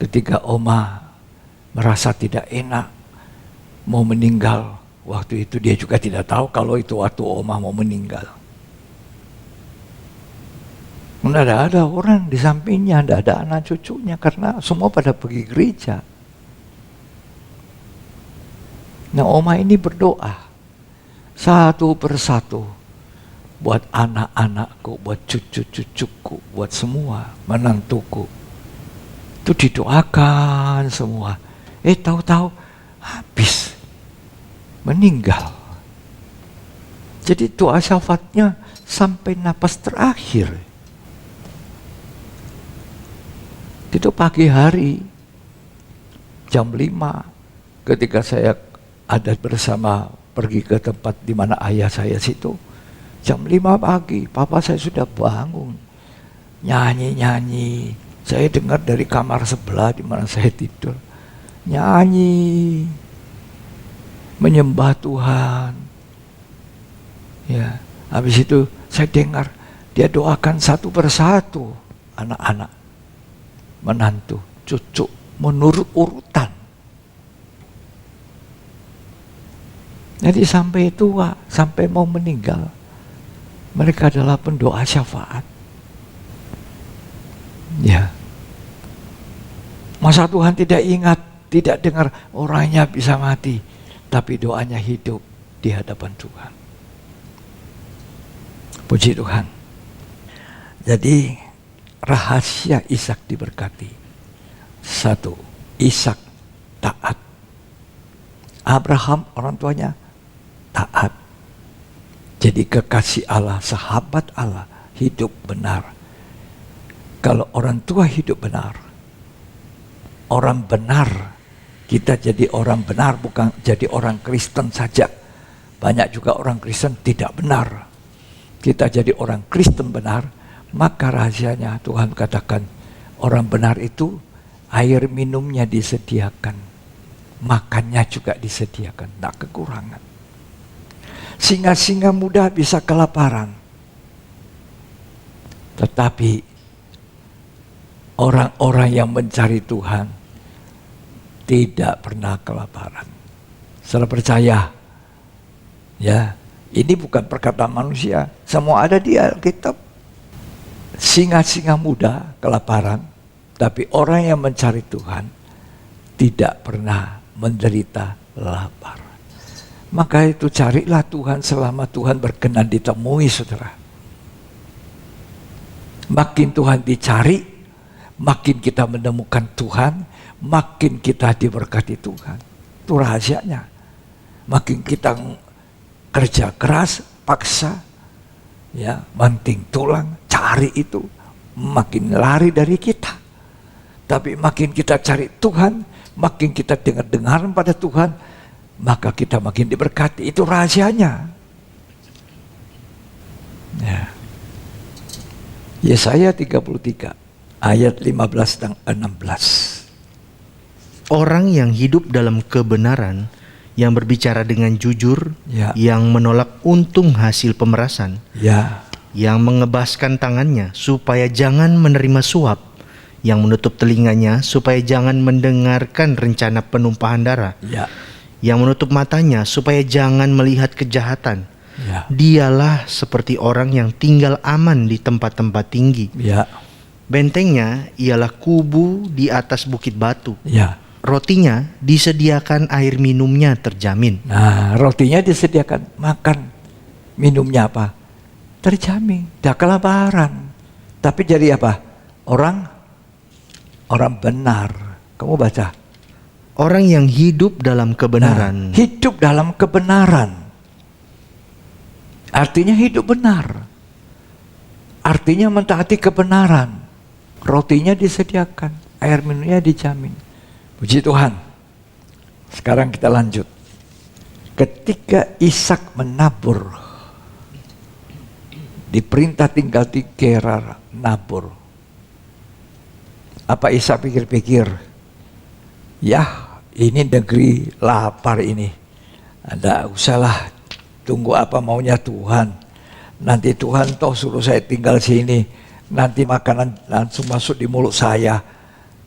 ketika oma merasa tidak enak, mau meninggal. Waktu itu dia juga tidak tahu kalau itu waktu oma mau meninggal. Tidak ada orang di sampingnya, tidak ada anak cucunya karena semua pada pergi gereja. Nah, oma ini berdoa satu persatu buat anak-anakku, buat cucu-cucuku, buat semua menantuku. Itu didoakan semua. Tahu-tahu habis. Meninggal. Jadi doa syafaatnya sampai napas terakhir. Itu pagi hari jam 5 ketika saya ada bersama pergi ke tempat di mana ayah saya situ. Jam 5 pagi, papa saya sudah bangun. Nyanyi-nyanyi. Saya dengar dari kamar sebelah di mana saya tidur. Nyanyi. Menyembah Tuhan. Ya, habis itu saya dengar dia doakan satu persatu anak-anak, menantu, cucu, menurut urutan. Jadi sampai tua, sampai mau meninggal, mereka adalah pendoa syafaat. Ya. Masa Tuhan tidak ingat, tidak dengar orangnya bisa mati. Tapi doanya hidup di hadapan Tuhan. Puji Tuhan. Jadi rahasia Ishak diberkati. 1. Ishak taat. Abraham orang tuanya taat. Jadi kekasih Allah, sahabat Allah, hidup benar. Kalau orang tua hidup benar, orang benar, kita jadi orang benar, bukan jadi orang Kristen saja. Banyak juga orang Kristen tidak benar. Kita jadi orang Kristen benar, maka rahasianya Tuhan katakan, orang benar itu air minumnya disediakan, makannya juga disediakan, tidak kekurangan. Singa-singa muda bisa kelaparan, tetapi orang-orang yang mencari Tuhan tidak pernah kelaparan. Saudara percaya? Ya, ini bukan perkataan manusia. Semua ada di Alkitab. Singa-singa muda kelaparan, tapi orang yang mencari Tuhan tidak pernah menderita lapar. Maka itu carilah Tuhan selama Tuhan berkenan ditemui, saudara. Makin Tuhan dicari, makin kita menemukan Tuhan, makin kita diberkati Tuhan. itu rahasianya. Makin kita kerja keras, paksa, ya, banting tulang, cari itu, makin lari dari kita. Tapi makin kita cari Tuhan, makin kita dengar pada Tuhan, maka kita makin diberkati. Itu rahasianya. Ya. Yesaya 33 ayat 15 dan 16. Orang yang hidup dalam kebenaran, yang berbicara dengan jujur, Ya. yang menolak untung hasil pemerasan, Ya, yang mengebaskan tangannya supaya jangan menerima suap, yang menutup telinganya supaya jangan mendengarkan rencana penumpahan darah, ya, yang menutup matanya supaya jangan melihat kejahatan. ya, Dialah seperti orang yang tinggal aman di tempat-tempat tinggi. ya, Bentengnya ialah kubu di atas bukit batu. ya. Rotinya disediakan, air minumnya terjamin. Nah, rotinya disediakan, makan, minumnya apa? Terjamin, tidak kelaparan. Tapi jadi apa? Orang benar. Kamu baca. Orang yang hidup dalam kebenaran. Nah, hidup dalam kebenaran. Artinya hidup benar. Artinya mentaati kebenaran. Rotinya disediakan, air minumnya dijamin. Puji Tuhan. Sekarang kita lanjut. Ketika Ishak menabur, diperintah tinggal di Gerar nabur. Apa Ishak pikir-pikir? Ya, ini negeri lapar ini. Ada usahlah, tunggu apa maunya Tuhan. Nanti Tuhan toh suruh saya tinggal sini. Nanti makanan langsung masuk di mulut saya.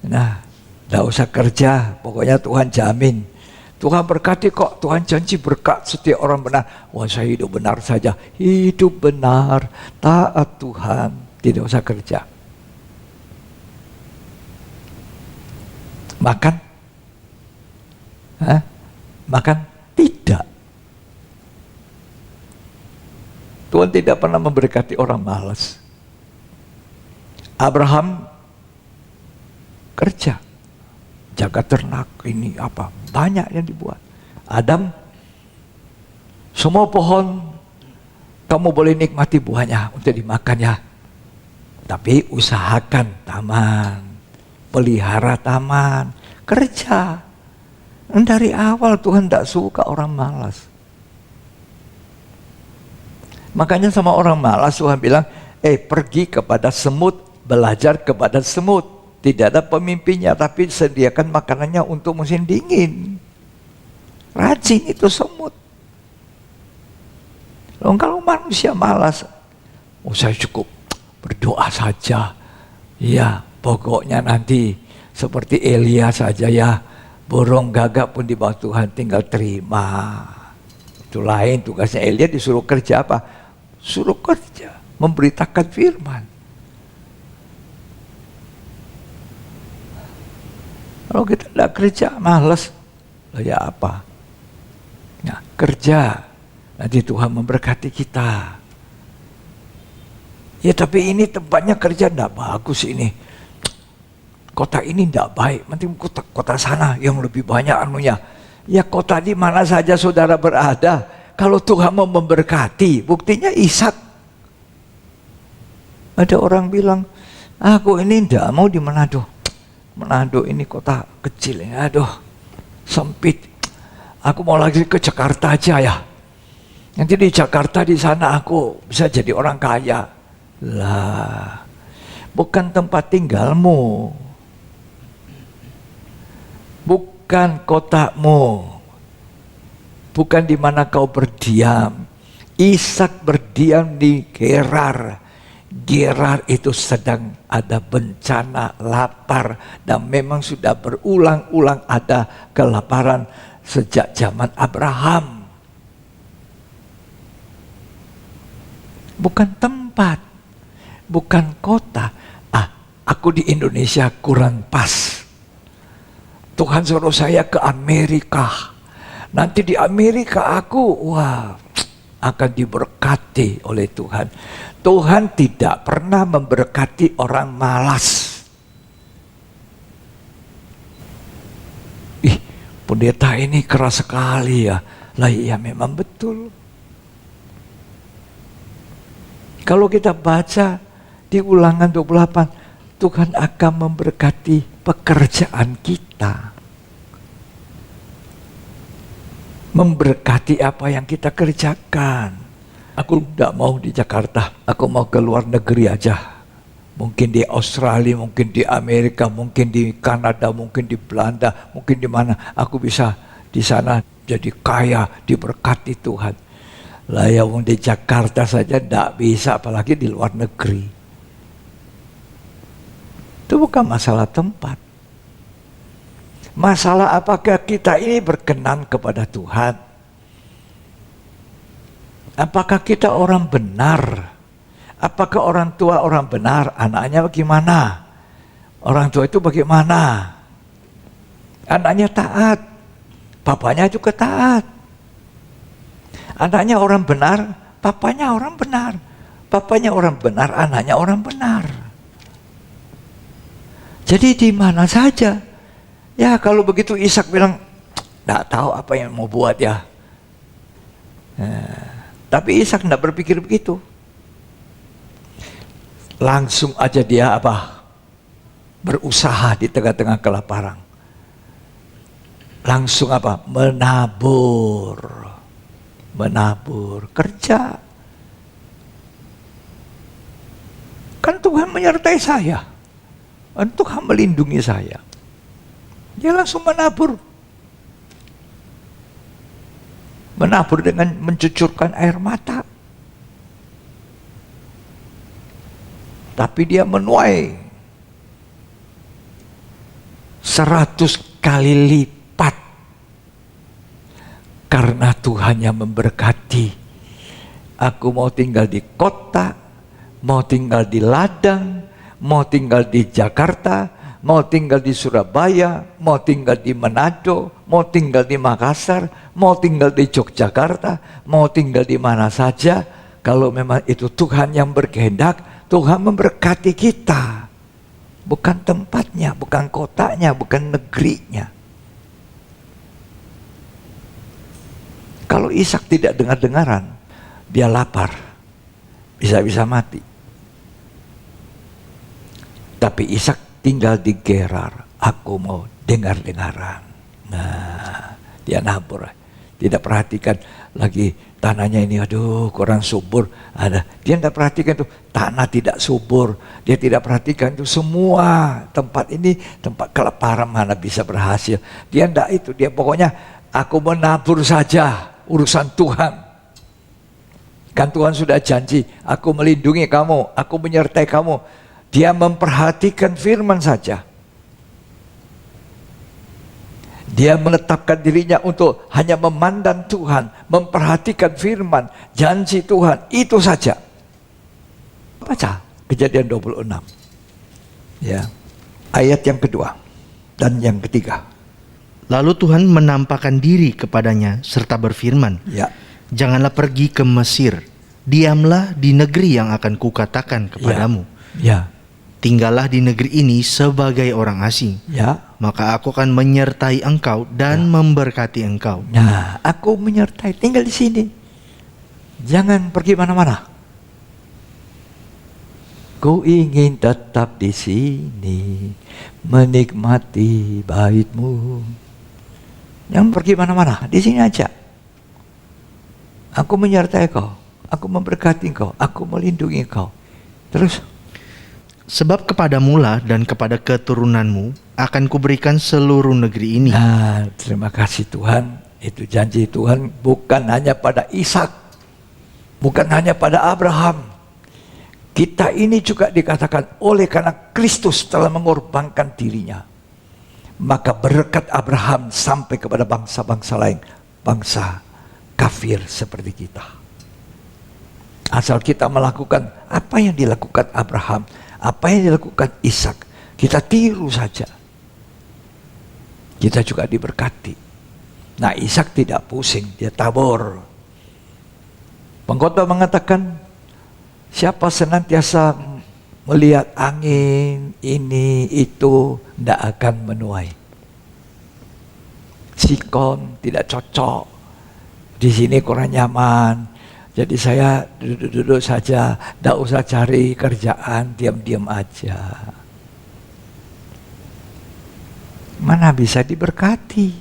Nah, tidak usah kerja, pokoknya Tuhan jamin. Tuhan berkati kok, Tuhan janji berkat setiap orang benar. Wah, saya hidup benar saja. Hidup benar, taat Tuhan, tidak usah kerja. Makan? Hah? Makan? Tidak. Tuhan tidak pernah memberkati orang malas. Abraham kerja, jaga ternak, ini apa, banyak yang dibuat. Adam, semua pohon kamu boleh nikmati buahnya untuk dimakan ya. Tapi usahakan taman, pelihara taman, kerja. Dari awal Tuhan tidak suka orang malas. Makanya sama orang malas Tuhan bilang, pergi kepada semut, belajar kepada semut. Tidak ada pemimpinnya, tapi sediakan makanannya untuk musim dingin. Rajin itu semut. Loh, kalau manusia malas, saya cukup berdoa saja. Ya, pokoknya nanti seperti Elia saja ya. Burung gagak pun di bawah Tuhan, tinggal terima. Itu lain tugasnya Elia, disuruh kerja apa? Suruh kerja, memberitakan firman. Kalau kita tidak kerja, malas, ya apa? Nah, kerja, nanti Tuhan memberkati kita. Ya tapi ini tempatnya kerja tidak bagus ini. Kota ini tidak baik, nanti kota sana yang lebih banyak anunya. Ya kota di mana saja saudara berada, kalau Tuhan mau memberkati, buktinya Ishak. Ada orang bilang, aku ini tidak mau di Manado. Manado ini kota kecil ini, aduh sempit. Aku mau lagi ke Jakarta aja ya. Nanti di Jakarta di sana aku bisa jadi orang kaya. Lah, bukan tempat tinggalmu, bukan kotamu, bukan di mana kau berdiam. Ishak berdiam di Gerar. Gerar itu sedang ada bencana lapar dan memang sudah berulang-ulang ada kelaparan sejak zaman Abraham. Bukan tempat, bukan kota. Aku di Indonesia kurang pas. Tuhan suruh saya ke Amerika. Nanti di Amerika aku akan diberkati oleh Tuhan. Tuhan tidak pernah memberkati orang malas. pendeta ini keras sekali ya. Lah iya memang betul. Kalau kita baca di Ulangan 28, Tuhan akan memberkati pekerjaan kita. Memberkati apa yang kita kerjakan. Aku tidak mau di Jakarta, aku mau ke luar negeri aja. Mungkin di Australia, mungkin di Amerika, mungkin di Kanada, mungkin di Belanda, mungkin di mana. Aku bisa di sana jadi kaya, diberkati Tuhan. Lah ya di Jakarta saja tidak bisa, apalagi di luar negeri. Itu bukan masalah tempat. Masalah apakah kita ini berkenan kepada Tuhan? Apakah kita orang benar? Apakah orang tua orang benar? Anaknya bagaimana? Orang tua itu bagaimana? Anaknya taat. Papanya juga taat. Anaknya orang benar, papanya orang benar. Papanya orang benar, anaknya orang benar. Jadi di mana saja. Ya kalau begitu Ishak bilang, tidak tahu apa yang mau buat ya. Tapi Ishak tidak berpikir begitu. Langsung aja dia apa? Berusaha di tengah-tengah kelaparan. Langsung apa? Menabur. Menabur, kerja. Kan Tuhan menyertai saya. Kan Tuhan melindungi saya. Dia langsung menabur. Menabur dengan mencucurkan air mata. Tapi dia menuai 100 kali lipat. Karena Tuhan yang memberkati. Aku mau tinggal di kota, mau tinggal di ladang, mau tinggal di Jakarta, mau tinggal di Surabaya, mau tinggal di Manado, mau tinggal di Makassar, mau tinggal di Yogyakarta, mau tinggal di mana saja. Kalau memang itu Tuhan yang berkehendak, Tuhan memberkati kita. Bukan tempatnya, bukan kotanya, bukan negerinya. Kalau Ishak tidak dengar-dengaran, dia lapar, bisa-bisa mati. Tapi Ishak tinggal di Gerar, aku mau dengar-dengaran. Nah, dia nabur, tidak perhatikan lagi tanahnya ini, aduh kurang subur. Ada, dia tidak perhatikan tuh tanah tidak subur. Dia tidak perhatikan tuh semua tempat ini tempat kelaparan mana bisa berhasil. Dia tidak itu, dia pokoknya aku menabur saja. Urusan Tuhan. Kan Tuhan sudah janji, aku melindungi kamu, aku menyertai kamu. Dia memperhatikan firman saja. Dia menetapkan dirinya untuk hanya memandang Tuhan, memperhatikan firman, janji Tuhan, itu saja. Baca Kejadian 26. Ya. Ayat yang kedua dan yang ketiga. Lalu Tuhan menampakkan diri kepadanya serta berfirman, Ya. janganlah pergi ke Mesir, diamlah di negeri yang akan kukatakan kepadamu. Ya. Tinggallah di negeri ini sebagai orang asing. Ya. Maka aku akan menyertai engkau dan memberkati engkau. Nah, aku menyertai, tinggal di sini. Jangan pergi mana-mana. Ku ingin tetap di sini, menikmati bait-Mu. Jangan pergi mana-mana, di sini aja. Aku menyertai kau, aku memberkati kau, aku melindungi kau. Terus, Sebab kepadamulah dan kepada keturunanmu akan kuberikan seluruh negeri ini. nah, terima kasih Tuhan. Itu janji Tuhan bukan hanya pada Ishak, bukan hanya pada Abraham. Kita ini juga dikatakan oleh karena Kristus telah mengorbankan dirinya. Maka berkat Abraham sampai kepada bangsa-bangsa lain, bangsa kafir seperti kita. Asal kita melakukan apa yang dilakukan Abraham, apa yang dilakukan Ishak, kita tiru saja. Kita juga diberkati. Nah, Ishak tidak pusing, dia tabur. Pengkhotbah mengatakan, siapa senantiasa melihat angin, ini, itu, tidak akan menuai. sikon, tidak cocok. Di sini kurang nyaman. Jadi saya duduk-duduk saja, tidak usah cari kerjaan, diam-diam aja. Mana bisa diberkati?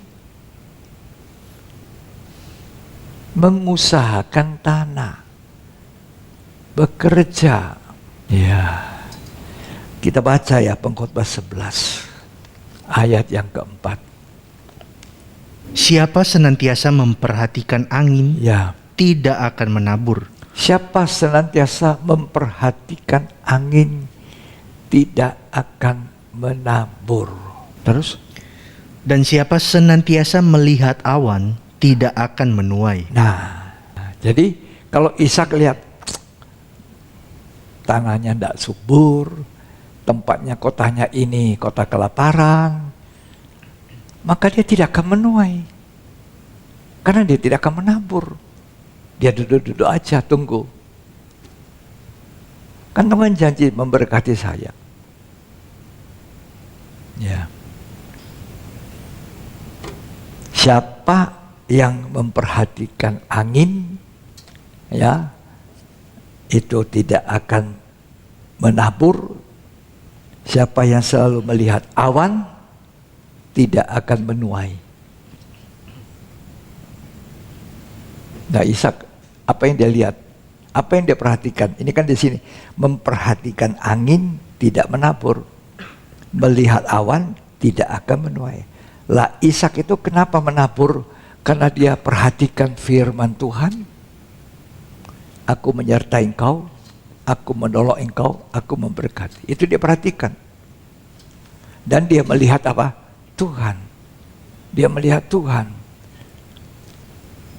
Mengusahakan tanah, bekerja. Ya, kita baca ya Pengkhotbah 11 ayat yang keempat. Siapa senantiasa memperhatikan angin, Ya, tidak akan menabur. siapa senantiasa memperhatikan angin tidak akan menabur. Terus? Dan siapa senantiasa melihat awan, tidak akan menuai. Nah, jadi kalau Ishak lihat tanahnya tidak subur, tempatnya kotanya ini kota kelaparan, maka dia tidak akan menuai. Karena dia tidak akan menabur. Dia duduk-duduk aja, tunggu. Kan Tuhan janji memberkati saya. Ya. Siapa yang memperhatikan angin, ya, itu tidak akan menabur. Siapa yang selalu melihat awan, tidak akan menuai. Nah, Ishak, apa yang dia lihat? Apa yang dia perhatikan? Ini kan di sini, memperhatikan angin, tidak menabur. Melihat awan, tidak akan menuai. Lah, Ishak itu kenapa menabur? Karena dia perhatikan firman Tuhan. Aku menyertai engkau, aku menolong engkau, aku memberkati. Itu dia perhatikan. Dan dia melihat apa? Tuhan. Dia melihat Tuhan.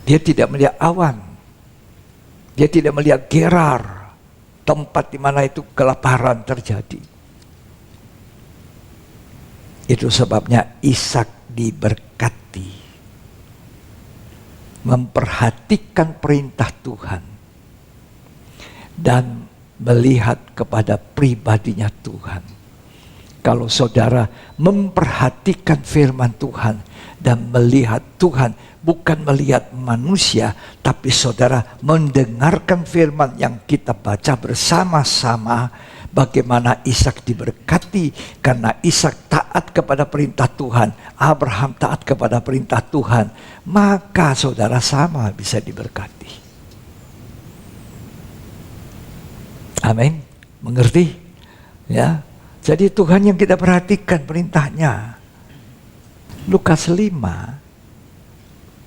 Dia tidak melihat awan. Dia tidak melihat Gerar, tempat di mana itu kelaparan terjadi. Itu sebabnya Ishak diberkati. Memperhatikan perintah Tuhan dan melihat kepada pribadinya Tuhan. Kalau saudara memperhatikan firman Tuhan dan melihat Tuhan, bukan melihat manusia, tapi saudara mendengarkan firman yang kita baca bersama-sama, bagaimana Ishak diberkati karena Ishak taat kepada perintah Tuhan, Abraham taat kepada perintah Tuhan, maka saudara sama bisa diberkati. Amin. Mengerti? Ya. Jadi Tuhan yang kita perhatikan perintahnya. Lukas 5,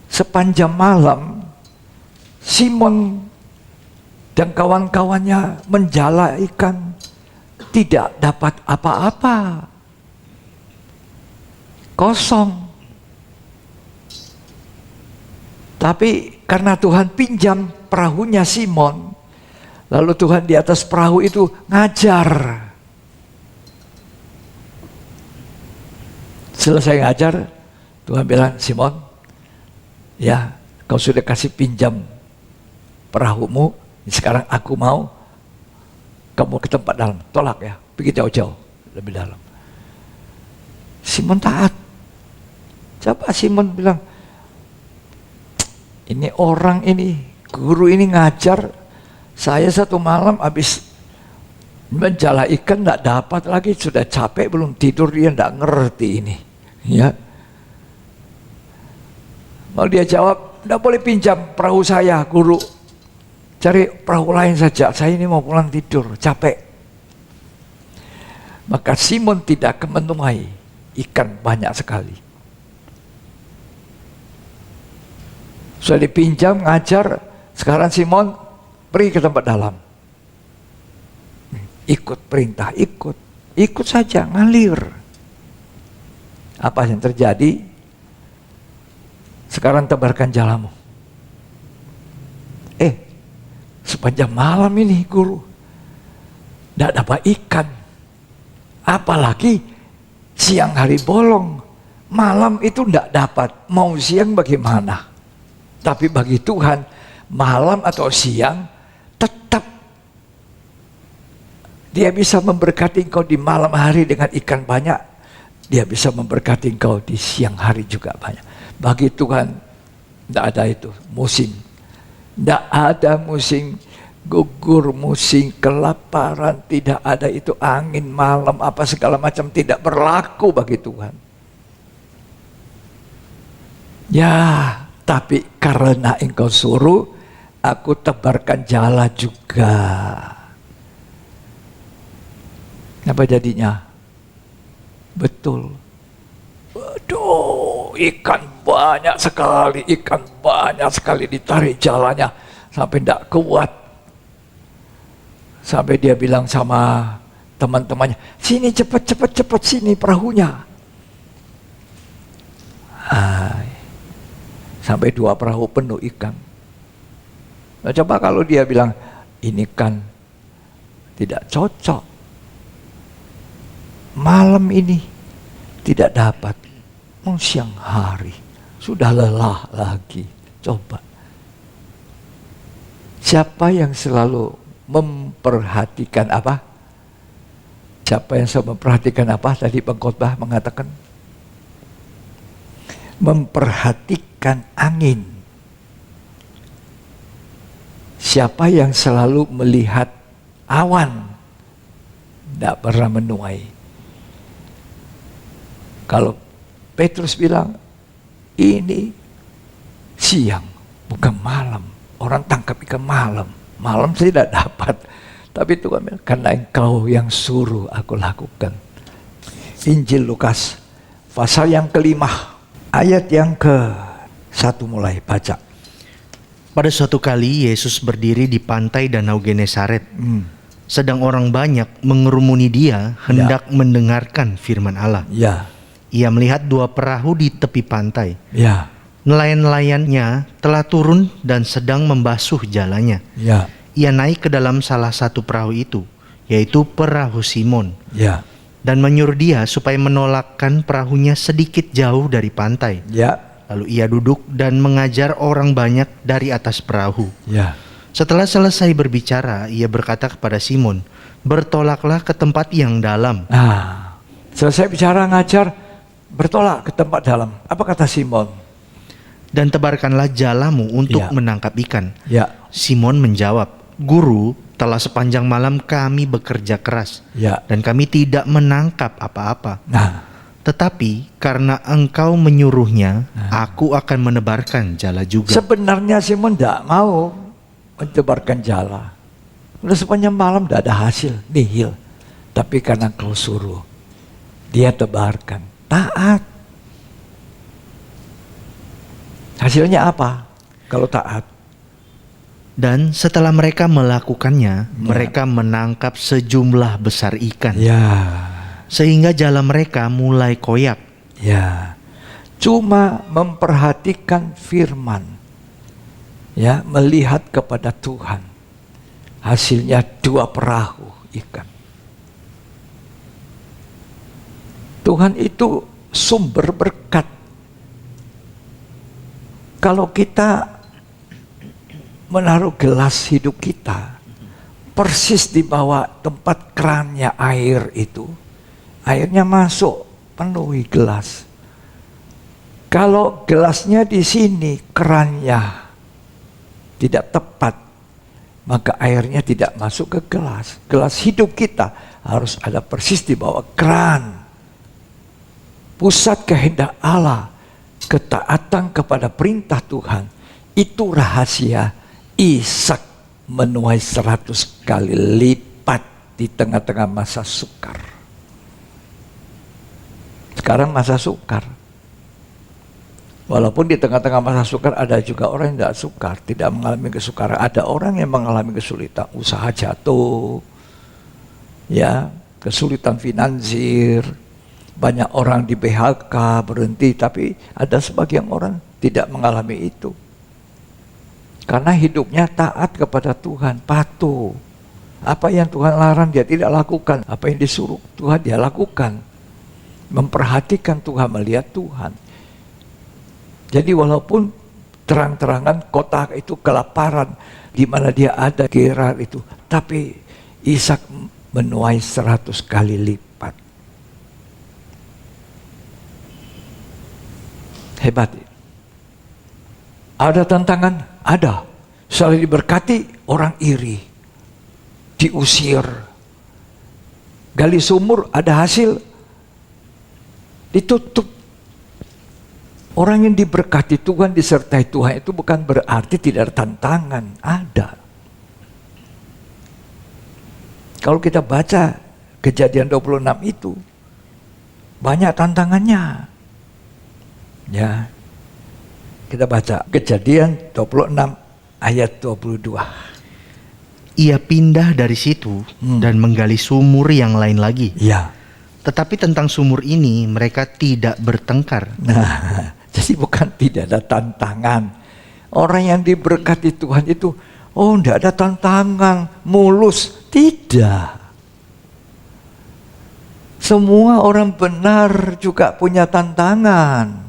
sepanjang malam Simon dan kawan-kawannya menjala ikan, tidak dapat apa-apa, kosong. Tapi karena Tuhan pinjam perahunya Simon, lalu Tuhan di atas perahu itu ngajar. Selesai ngajar, Tuhan bilang, Simon, ya kau sudah kasih pinjam perahumu, sekarang aku mau kamu ke tempat dalam, tolak ya, pergi jauh-jauh, lebih dalam. Simon taat. Coba Simon bilang, ini orang ini, guru ini ngajar, saya satu malam habis menjala ikan tidak dapat lagi, sudah capek belum tidur, dia tidak ngerti ini. Ya, mau dia jawab, tidak boleh pinjam perahu saya, guru. Cari perahu lain saja, saya ini mau pulang tidur, capek. Maka Simon tidak akan menuai, ikan banyak sekali. Sudah dipinjam, ngajar, sekarang Simon pergi ke tempat dalam. Ikut perintah, ikut saja, ngalir. Apa yang terjadi? Sekarang tebarkan jalamu. Sepanjang malam ini guru, tidak dapat ikan. Apalagi siang hari bolong, malam itu tidak dapat. Mau siang bagaimana? Tapi bagi Tuhan, malam atau siang tetap Dia bisa memberkati engkau di malam hari dengan ikan banyak. Dia bisa memberkati engkau di siang hari juga banyak. Bagi Tuhan tidak ada itu musim. Tidak ada musim gugur, musim kelaparan, tidak ada itu angin malam apa segala macam, tidak berlaku bagi Tuhan. Ya, tapi karena Engkau suruh, aku tebarkan jala juga. Apa jadinya? Betul. Waduh, ikan banyak sekali ditarik jalannya sampai tidak kuat. Sampai dia bilang sama teman-temannya, sini cepat sini perahunya. Sampai 2 perahu penuh ikan. Nah, coba kalau dia bilang, ini kan tidak cocok. Malam ini tidak dapat. Siang hari sudah lelah lagi. Coba. Siapa yang selalu memperhatikan apa? Siapa yang selalu memperhatikan apa? Tadi pengkhotbah mengatakan memperhatikan angin. Siapa yang selalu melihat awan, tidak pernah menuai. Kalau Petrus bilang, ini siang, bukan malam. Orang tangkap ikan malam. Malam saya tidak dapat. Tapi Tuhan bilang, karena Engkau yang suruh aku lakukan. Injil Lukas, pasal yang ke-5, ayat yang ke-1 mulai baca. Pada suatu kali Yesus berdiri di pantai Danau Genesaret. Sedang orang banyak mengerumuni dia hendak mendengarkan firman Allah. Ya. Ia melihat 2 perahu di tepi pantai. Ya. Nelayan-nelayannya telah turun dan sedang membasuh jalannya. Ya. Ia naik ke dalam salah satu perahu itu, yaitu perahu Simon. Ya. Dan menyuruh dia supaya menolakkan perahunya sedikit jauh dari pantai. Ya. Lalu ia duduk dan mengajar orang banyak dari atas perahu. Ya. Setelah selesai berbicara, ia berkata kepada Simon, bertolaklah ke tempat yang dalam. Selesai bicara ngajar, bertolak ke tempat dalam. Apa kata Simon? Dan tebarkanlah jalamu untuk Ya. menangkap ikan. Ya. Simon menjawab, Guru, telah sepanjang malam kami bekerja keras. Ya. Dan kami tidak menangkap apa-apa. Nah, Tetapi karena engkau menyuruhnya, aku akan menebarkan jala juga. sebenarnya Simon tidak mau mentebarkan jala. Udah sepanjang malam tidak ada hasil, nihil. Tapi karena kau suruh, dia tebarkan. Taat. Hasilnya apa? Kalau taat. Dan setelah mereka melakukannya, mereka menangkap sejumlah besar ikan. Ya. Sehingga jala mereka mulai koyak. Ya. Cuma memperhatikan firman. Ya, melihat kepada Tuhan. Hasilnya 2 perahu ikan. Tuhan itu sumber berkat. Kalau kita menaruh gelas hidup kita persis di bawah tempat kerannya air itu, airnya masuk, penuhi gelas. Kalau gelasnya di sini, kerannya tidak tepat, maka airnya tidak masuk ke gelas. Gelas hidup kita harus ada persis di bawah keran. Pusat kehendak Allah, ketaatan kepada perintah Tuhan, itu rahasia Ishak menuai 100 kali lipat di tengah-tengah masa sukar. Sekarang masa sukar. Walaupun di tengah-tengah masa sukar ada juga orang yang tidak sukar, tidak mengalami kesukaran. Ada orang yang mengalami kesulitan, usaha jatuh, ya, kesulitan finansir, banyak orang di PHK berhenti, tapi ada sebagian orang tidak mengalami itu. Karena hidupnya taat kepada Tuhan, patuh. Apa yang Tuhan larang dia tidak lakukan, apa yang disuruh Tuhan dia lakukan. Memperhatikan Tuhan, melihat Tuhan. Jadi walaupun terang-terangan kota itu kelaparan, di mana dia ada Gerar itu, tapi Ishak menuai 100 kali lipat. Hebat. Ada tantangan? Ada. Selalu diberkati, orang iri, diusir. Gali sumur, ada hasil, ditutup. Orang yang diberkati Tuhan, disertai Tuhan itu bukan berarti tidak ada tantangan. Ada. Kalau kita baca Kejadian 26 itu, banyak tantangannya. Ya. Kita baca Kejadian 26 ayat 22. Ia pindah dari situ dan menggali sumur yang lain lagi. Ya. Tetapi tentang sumur ini mereka tidak bertengkar. Nah, jadi bukan tidak ada tantangan. Orang yang diberkati Tuhan itu, oh tidak ada tantangan, mulus. Tidak. Semua orang benar juga punya tantangan.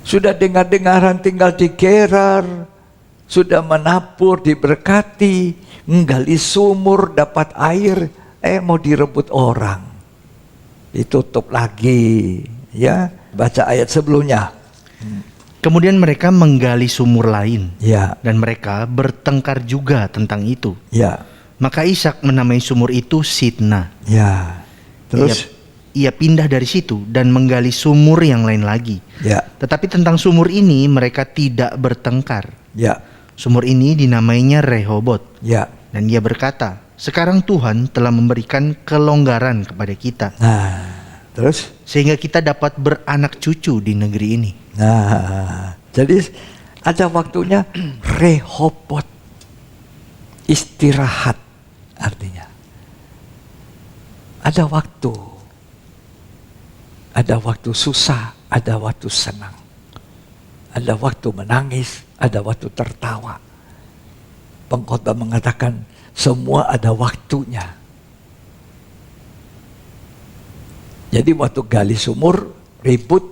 Sudah dengar-dengaran tinggal di Gerar, sudah menabur, diberkati, menggali sumur, dapat air, mau direbut orang. Ditutup lagi, ya. Baca ayat sebelumnya. Kemudian mereka menggali sumur lain, Ya, dan mereka bertengkar juga tentang itu. ya, Maka Ishak menamai sumur itu Sitna. ya. Terus, Ia pindah dari situ dan menggali sumur yang lain lagi. ya, Tetapi tentang sumur ini mereka tidak bertengkar. ya, Sumur ini dinamainya Rehobot. ya. Dan ia berkata, sekarang Tuhan telah memberikan kelonggaran kepada kita, Nah, terus, sehingga kita dapat beranak cucu di negeri ini. nah, jadi ada waktunya Rehobot, istirahat artinya. Ada waktu susah, ada waktu senang, ada waktu menangis, ada waktu tertawa. Pengkhotbah mengatakan semua ada waktunya. Jadi waktu gali sumur, ribut,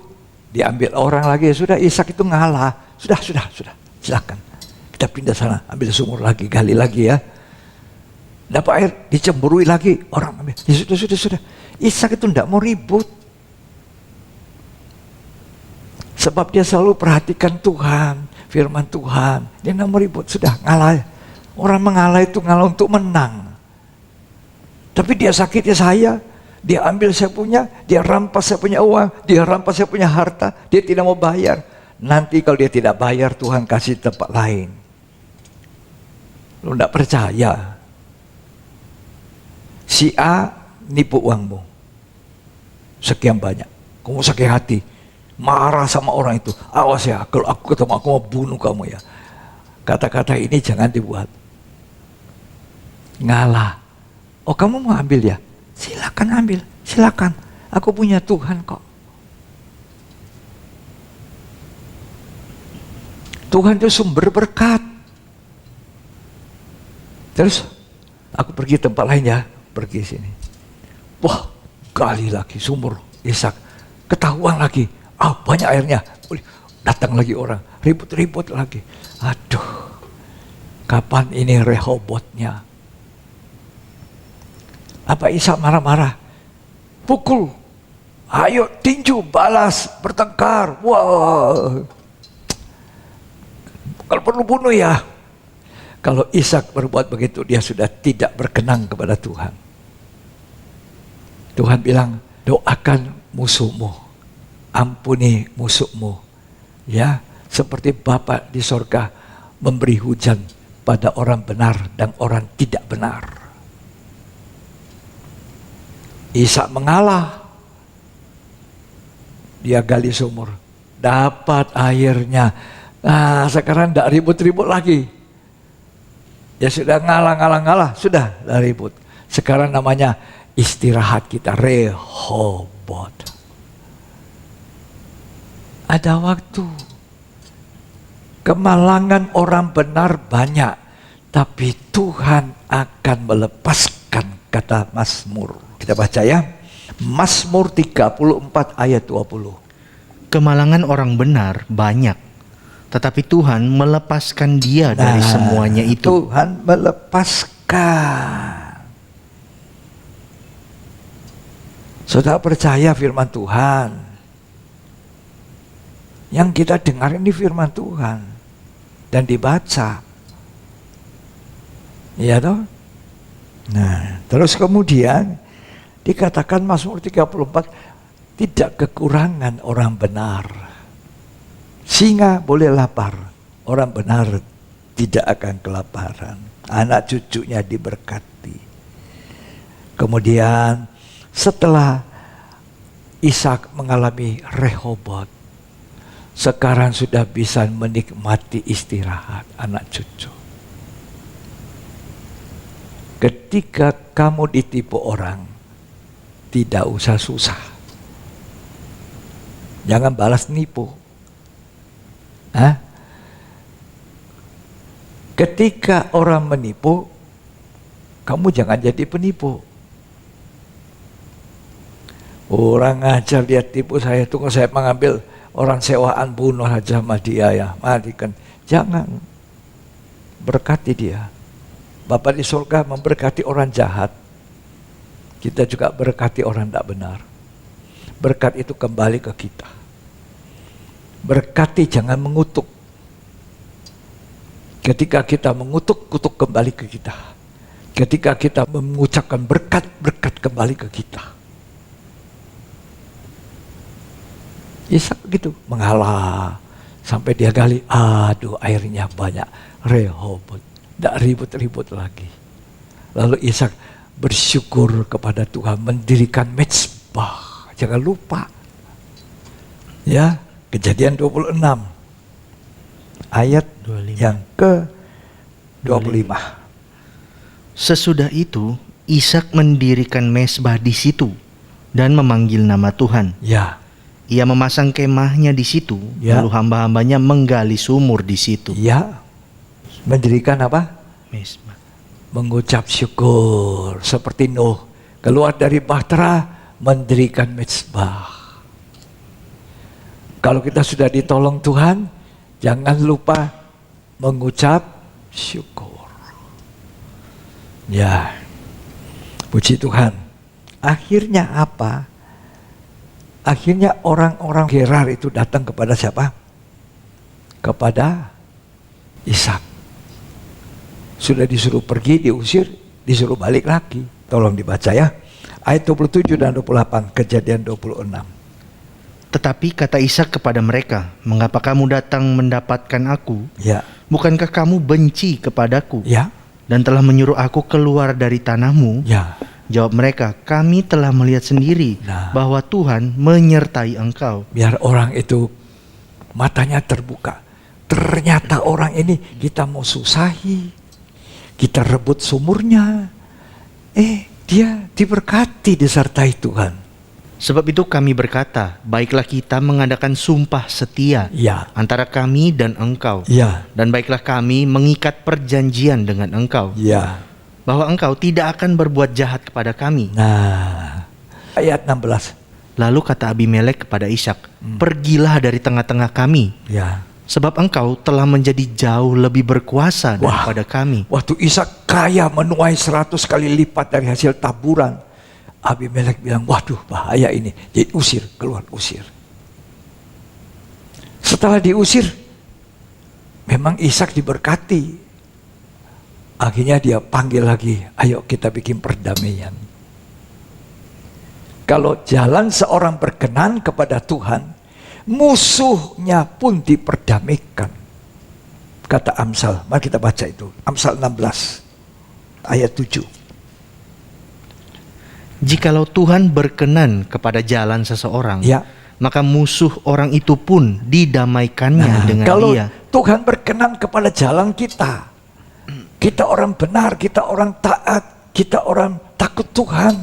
diambil orang lagi, sudah Ishak itu ngalah. Sudah, silakan. Kita pindah sana, ambil sumur lagi, gali lagi ya. Dapat air, dicemburui lagi, orang ambil. Ya sudah. Ishak itu tidak mau ribut. Sebab dia selalu perhatikan Tuhan, firman Tuhan. Dia tidak mau ribut, sudah ngalah. Orang mengalah itu ngalah untuk menang. Tapi dia sakit ya saya. Dia ambil saya punya, dia rampas saya punya uang, dia rampas saya punya harta, dia tidak mau bayar. Nanti kalau dia tidak bayar, Tuhan kasih tempat lain. Lu tidak percaya. Si A nipu uangmu. Sekian banyak. Kamu sakit hati. Marah sama orang itu. Awas ya, kalau aku ketemu aku mau bunuh kamu ya. Kata-kata ini jangan dibuat. Ngalah. Oh kamu mau ambil ya? Silakan ambil, silakan. Aku punya Tuhan kok. Tuhan itu sumber berkat. Terus aku pergi tempat lain ya, pergi sini. Wah, gali lagi sumur Ishak. Ketahuan lagi, banyak airnya. Datang lagi orang, ribut-ribut lagi. Aduh, kapan ini Rehobotnya? Apa Ishak marah-marah? Pukul, ayo tinju, balas, bertengkar. Wah, kalau perlu bunuh ya. Kalau Ishak berbuat begitu, dia sudah tidak berkenan kepada Tuhan. Tuhan bilang, doakan musuhmu, ampuni musuhmu, ya, seperti Bapa di sorga memberi hujan pada orang benar dan orang tidak benar. Ishak mengalah. Dia gali sumur, dapat airnya. Nah, sekarang tidak ribut-ribut lagi. Ya sudah ngalah, sudah tidak ribut. Sekarang namanya istirahat kita, Rehobot. Ada waktu. Kemalangan orang benar banyak, tapi Tuhan akan melepaskan, kata Mazmur. Kita baca ya. Mazmur 34 ayat 20. Kemalangan orang benar banyak, tetapi Tuhan melepaskan dia dari semuanya itu. Tuhan melepaskan. Saudara percaya firman Tuhan. Yang kita dengar ini firman Tuhan dan dibaca. Iya toh? Nah, terus kemudian dikatakan Mazmur 34, tidak kekurangan orang benar. Singa boleh lapar, orang benar tidak akan kelaparan. Anak cucunya diberkati. Kemudian setelah Ishak mengalami Rehobot, sekarang sudah bisa menikmati istirahat anak cucu. Ketika kamu ditipu orang, tidak usah susah. Jangan balas nipu. Hah? Ketika orang menipu, kamu jangan jadi penipu. Orang aja lihat tipu saya, tunggu saya mengambil orang sewaan, bunuh aja sama dia ya, matikan. Jangan, berkati dia. Bapa di surga memberkati orang jahat, kita juga berkati orang tidak benar. Berkat itu kembali ke kita. Berkati, jangan mengutuk. Ketika kita mengutuk, kutuk kembali ke kita. Ketika kita mengucapkan berkat, berkat kembali ke kita. Ishak begitu, mengalah sampai dia gali, aduh airnya banyak, Rehobot, tidak ribut-ribut lagi. Lalu Ishak bersyukur kepada Tuhan, mendirikan mezbah. Jangan lupa, ya, Kejadian 26 ayat 25. yang ke-25. Sesudah itu, Ishak mendirikan mezbah di situ dan memanggil nama Tuhan. Ya, Ia memasang kemahnya di situ, Ya. lalu hamba-hambanya menggali sumur di situ. ya, mendirikan apa? Mezbah. Mengucap syukur seperti Nuh keluar dari bahtera, mendirikan mezbah. Kalau kita sudah ditolong Tuhan, jangan lupa mengucap syukur. Ya, puji Tuhan. Akhirnya apa? Akhirnya orang-orang Gerar itu datang kepada siapa? Kepada Ishak. Sudah disuruh pergi, diusir, disuruh balik lagi. Tolong dibaca ya. Ayat 27 dan 28, Kejadian 26. Tetapi kata Ishak kepada mereka, "Mengapa kamu datang mendapatkan aku? Ya, Bukankah kamu benci kepadaku ya, dan telah menyuruh aku keluar dari tanahmu?" ya. Jawab mereka, "Kami telah melihat sendiri Nah. bahwa Tuhan menyertai engkau." Biar orang itu matanya terbuka. Ternyata orang ini kita mau susahi, kita rebut sumurnya. Dia diberkati, disertai Tuhan. Sebab itu kami berkata, baiklah kita mengadakan sumpah setia Ya, antara kami dan engkau. ya, Dan baiklah kami mengikat perjanjian dengan engkau, ya. bahwa engkau tidak akan berbuat jahat kepada kami. Nah, ayat 16. Lalu kata Abimelek kepada Ishak, "Pergilah dari tengah-tengah kami, Ya. sebab engkau telah menjadi jauh lebih berkuasa Wah. daripada kami." Waktu Ishak kaya menuai 100 kali lipat dari hasil taburan, Abimelek bilang, waduh bahaya ini. Jadi usir, keluar, usir. Setelah diusir, memang Ishak diberkati. Akhirnya dia panggil lagi, ayo kita bikin perdamaian. Kalau jalan seorang berkenan kepada Tuhan, musuhnya pun diperdamaikan. Kata Amsal, mari kita baca itu. Amsal 16, ayat 7. Jikalau Tuhan berkenan kepada jalan seseorang, Ya. maka musuh orang itu pun didamaikannya dengan kalau dia. Tuhan berkenan kepada jalan kita, kita orang benar, kita orang taat, kita orang takut Tuhan,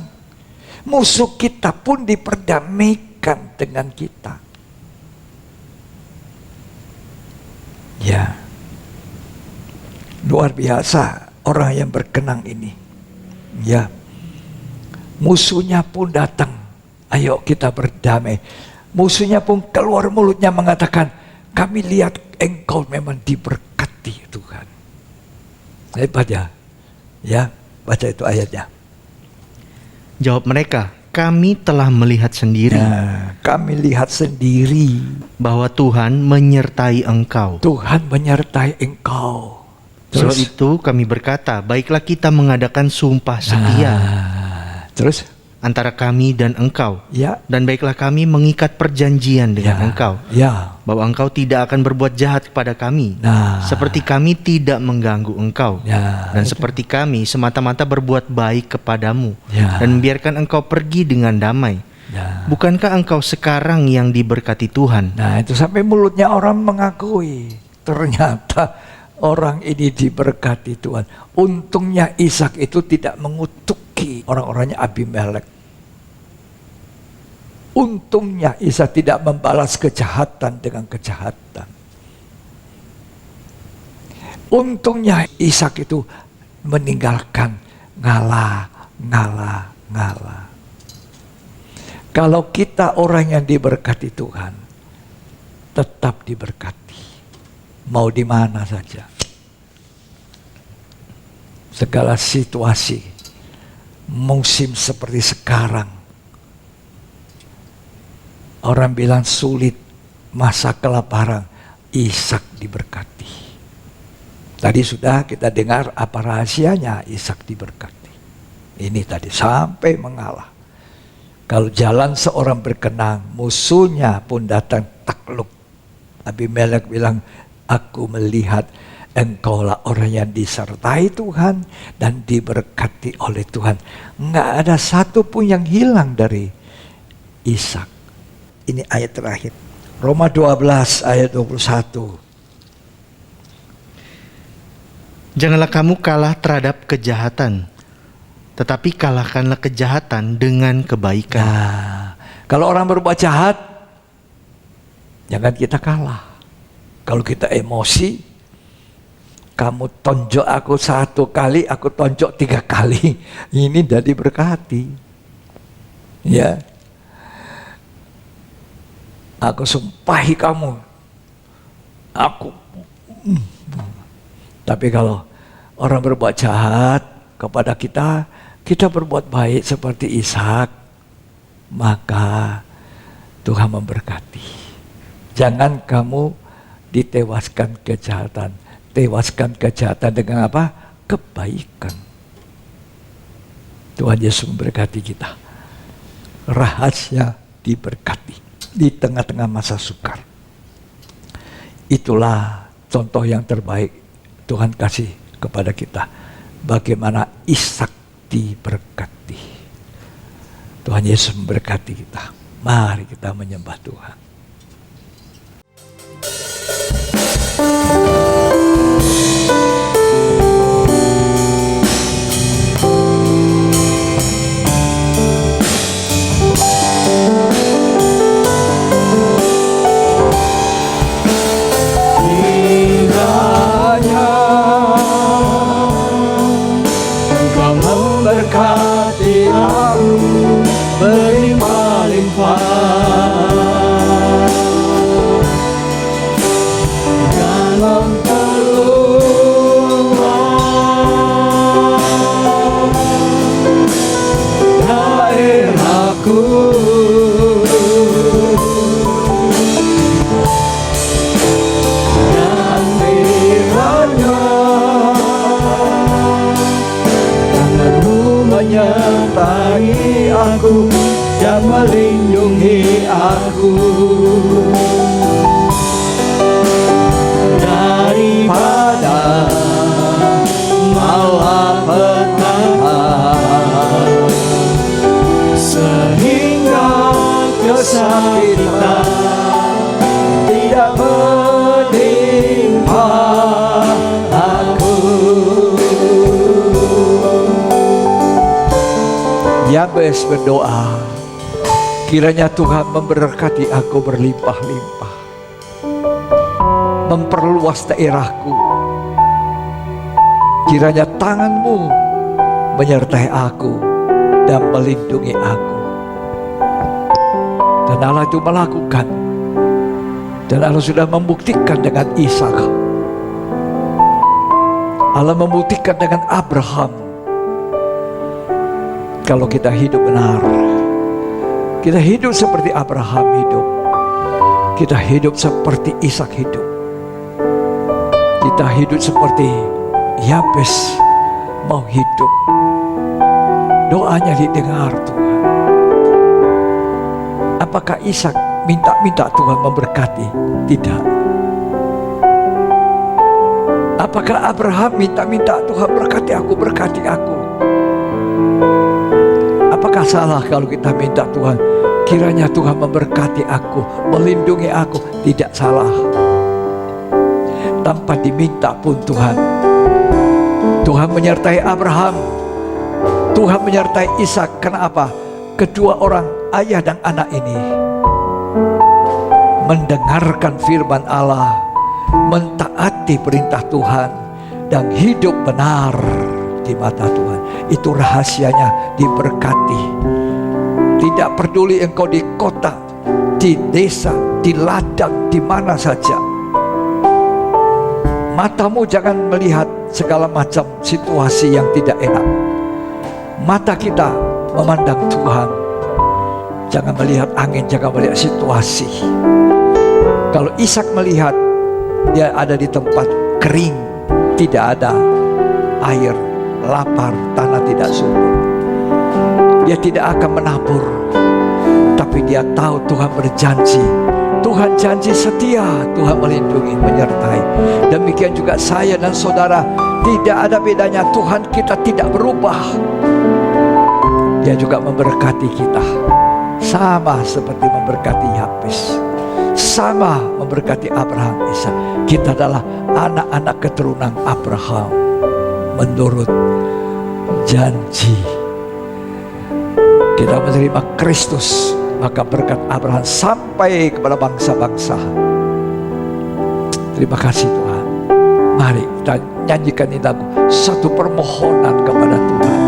musuh kita pun diperdamaikan dengan kita. Ya, luar biasa orang yang berkenan ini. Ya, musuhnya pun datang, ayo kita berdamai. Musuhnya pun keluar mulutnya mengatakan, kami lihat engkau memang diberkati Tuhan. Hebat ya, ya, baca itu ayatnya. Jawab mereka, kami telah melihat sendiri Nah, kami lihat sendiri bahwa Tuhan menyertai engkau. Tuhan menyertai engkau. Sebab itu kami berkata, baiklah kita mengadakan sumpah setia Terus? antara kami dan engkau. Ya. Dan baiklah kami mengikat perjanjian dengan engkau, Ya. bahwa engkau tidak akan berbuat jahat kepada kami, Nah. seperti kami tidak mengganggu engkau, Ya. dan seperti kami semata-mata berbuat baik kepadamu, Ya. dan membiarkan engkau pergi dengan damai. Ya. Bukankah engkau sekarang yang diberkati Tuhan? Nah, itu sampai mulutnya orang mengakui. Ternyata orang ini diberkati Tuhan. Untungnya Ishak itu tidak mengutuki orang-orangnya Abimelek. Untungnya Ishak tidak membalas kejahatan dengan kejahatan. Untungnya Ishak itu meninggalkan ngalah. Kalau kita orang yang diberkati Tuhan, tetap diberkati. Mau di mana saja. Segala situasi, musim seperti sekarang. Orang bilang sulit, masa kelaparan, Ishak diberkati. Tadi sudah kita dengar apa rahasianya Ishak diberkati. Ini tadi sampai mengalah. Kalau jalan seorang berkenang, musuhnya pun datang takluk. Abimelek bilang, aku melihat engkaulah orang yang disertai Tuhan dan diberkati oleh Tuhan. Nggak ada satu pun yang hilang dari Ishak. Ini ayat terakhir. Roma 12 ayat 21. Janganlah kamu kalah terhadap kejahatan, tetapi kalahkanlah kejahatan dengan kebaikan. Nah, kalau orang berbuat jahat, jangan kita kalah. Kalau kita emosi, kamu tonjok aku 1 kali, aku tonjok 3 kali. Ini tidak diberkati. Ya. Aku sumpahi kamu. Tapi kalau orang berbuat jahat kepada kita, kita berbuat baik seperti Ishak, maka Tuhan memberkati. Jangan kamu ditewaskan kejahatan. Tewaskan kejahatan dengan apa? Kebaikan. Tuhan Yesus memberkati kita. Rahasia diberkati di tengah-tengah masa sukar. Itulah contoh yang terbaik Tuhan kasih kepada kita. Bagaimana Ishak diberkati. Tuhan Yesus memberkati kita. Mari kita menyembah Tuhan. Kiranya Engkau memberkati aku berlimpah-limpah dalam peluang daerahku. Dan firman-Nya tanganmu menyertai aku dan melindungi aku daripada malapetaka, sehingga kesakitan tidak menimpa aku. Yabes berdoa, kiranya Tuhan memberkati aku berlimpah-limpah, memperluas daerahku. Kiranya tangan-Mu menyertai aku dan melindungi aku. Dan Allah itu melakukan. Dan Allah sudah membuktikan dengan Ishak. Allah membuktikan dengan Abraham. Kalau kita hidup benar, Kita hidup seperti Abraham hidup. Kita hidup seperti Ishak hidup. Kita hidup seperti Yabes mau hidup. Doanya didengar Tuhan. Apakah Ishak minta Tuhan memberkati? Tidak. Apakah Abraham minta Tuhan berkati aku? Apakah salah kalau kita minta Tuhan, kiranya Tuhan memberkati aku, melindungi aku? Tidak salah. Tanpa diminta pun Tuhan menyertai Abraham, Tuhan menyertai Ishak. Kenapa? Kedua orang ayah dan anak ini mendengarkan firman Allah, mentaati perintah Tuhan, dan hidup benar di mata Tuhan. Itu rahasianya diberkati. Tidak peduli engkau di kota, di desa, di ladang, di mana saja. Matamu jangan melihat segala macam situasi yang tidak enak. Mata kita memandang Tuhan. Jangan melihat angin, jangan melihat situasi. Kalau Ishak melihat dia ada di tempat kering, tidak ada air, lapar, tanah tidak subur, dia tidak akan menabur. Tapi dia tahu Tuhan berjanji. Tuhan janji setia, Tuhan melindungi, menyertai. Demikian juga saya dan saudara, tidak ada bedanya. Tuhan kita tidak berubah. Dia juga memberkati kita, sama seperti memberkati Yabes, sama memberkati Abraham, Ishak. Kita adalah anak-anak keturunan Abraham menurut janji. Kita menerima Kristus, maka berkat Abraham sampai kepada bangsa-bangsa. Terima kasih Tuhan. Mari kita nyanyikan ini lagu, satu permohonan kepada Tuhan.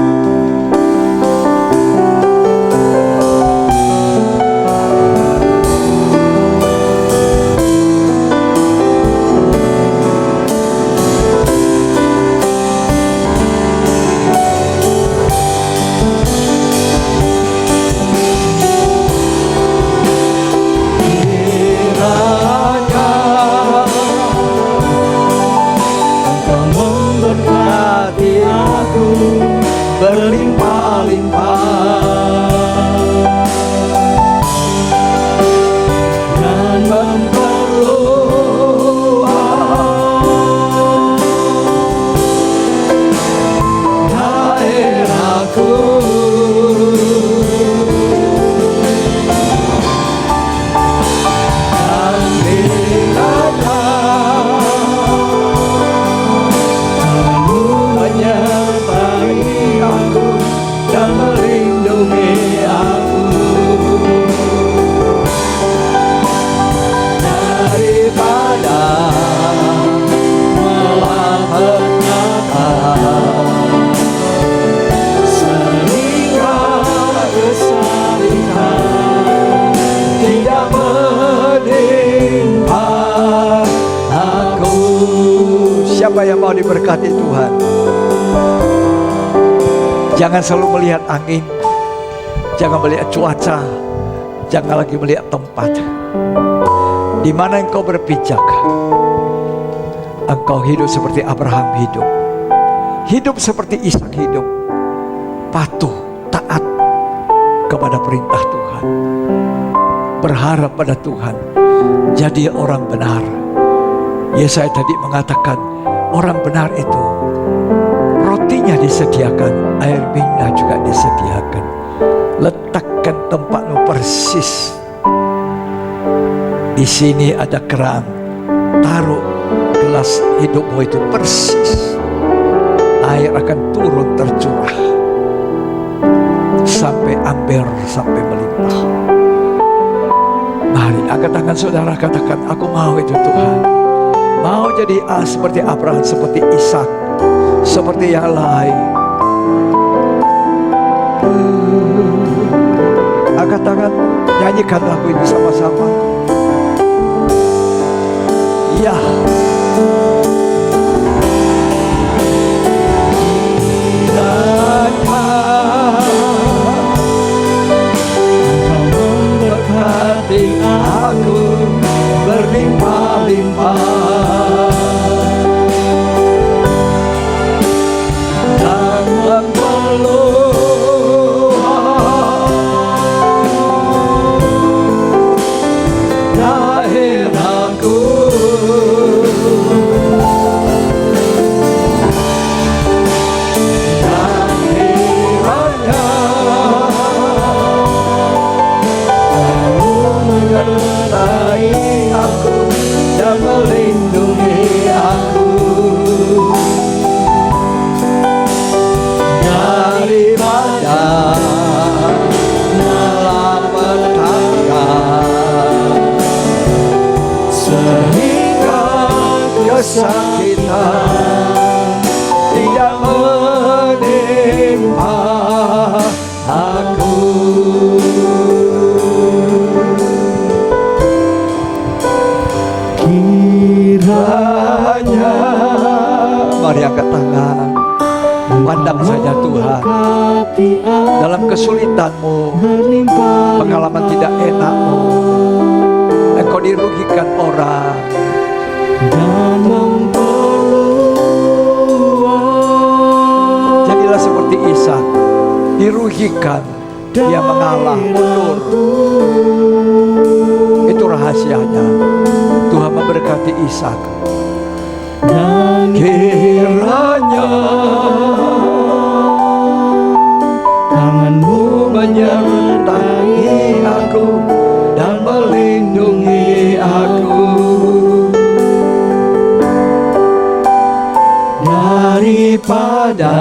Siapa yang mau diberkati Tuhan? Jangan selalu melihat angin, jangan melihat cuaca, jangan lagi melihat tempat. Di mana engkau berpijak, engkau hidup seperti Abraham hidup, hidup seperti Ishak hidup, patuh, taat kepada perintah Tuhan, berharap pada Tuhan, jadi orang benar. Yesaya tadi mengatakan, orang benar itu rotinya disediakan, air minumnya juga disediakan. Letakkan tempatmu persis. Di sini ada keran, taruh gelas hidupmu itu persis. Air akan turun tercurah sampai amber, sampai melimpah. Mari angkat tangan saudara, katakan, aku mau itu Tuhan. Mau jadi seperti Abraham, seperti Ishak, seperti yang lain. Angkat tangan, nyanyikan lagu ini sama-sama. Ya. Engkau Mari angkat tangan. Pandang saja Tuhan. Dalam kesulitanmu, pengalaman tidak enakmu, engkau dirugikan orang. Jadilah seperti Ishak, dirugikan, dia mengalah, mundur. Itu rahasianya. Tuhan memberkati Ishak. Kiranya tanganmu menyertai aku dan melindungi aku daripada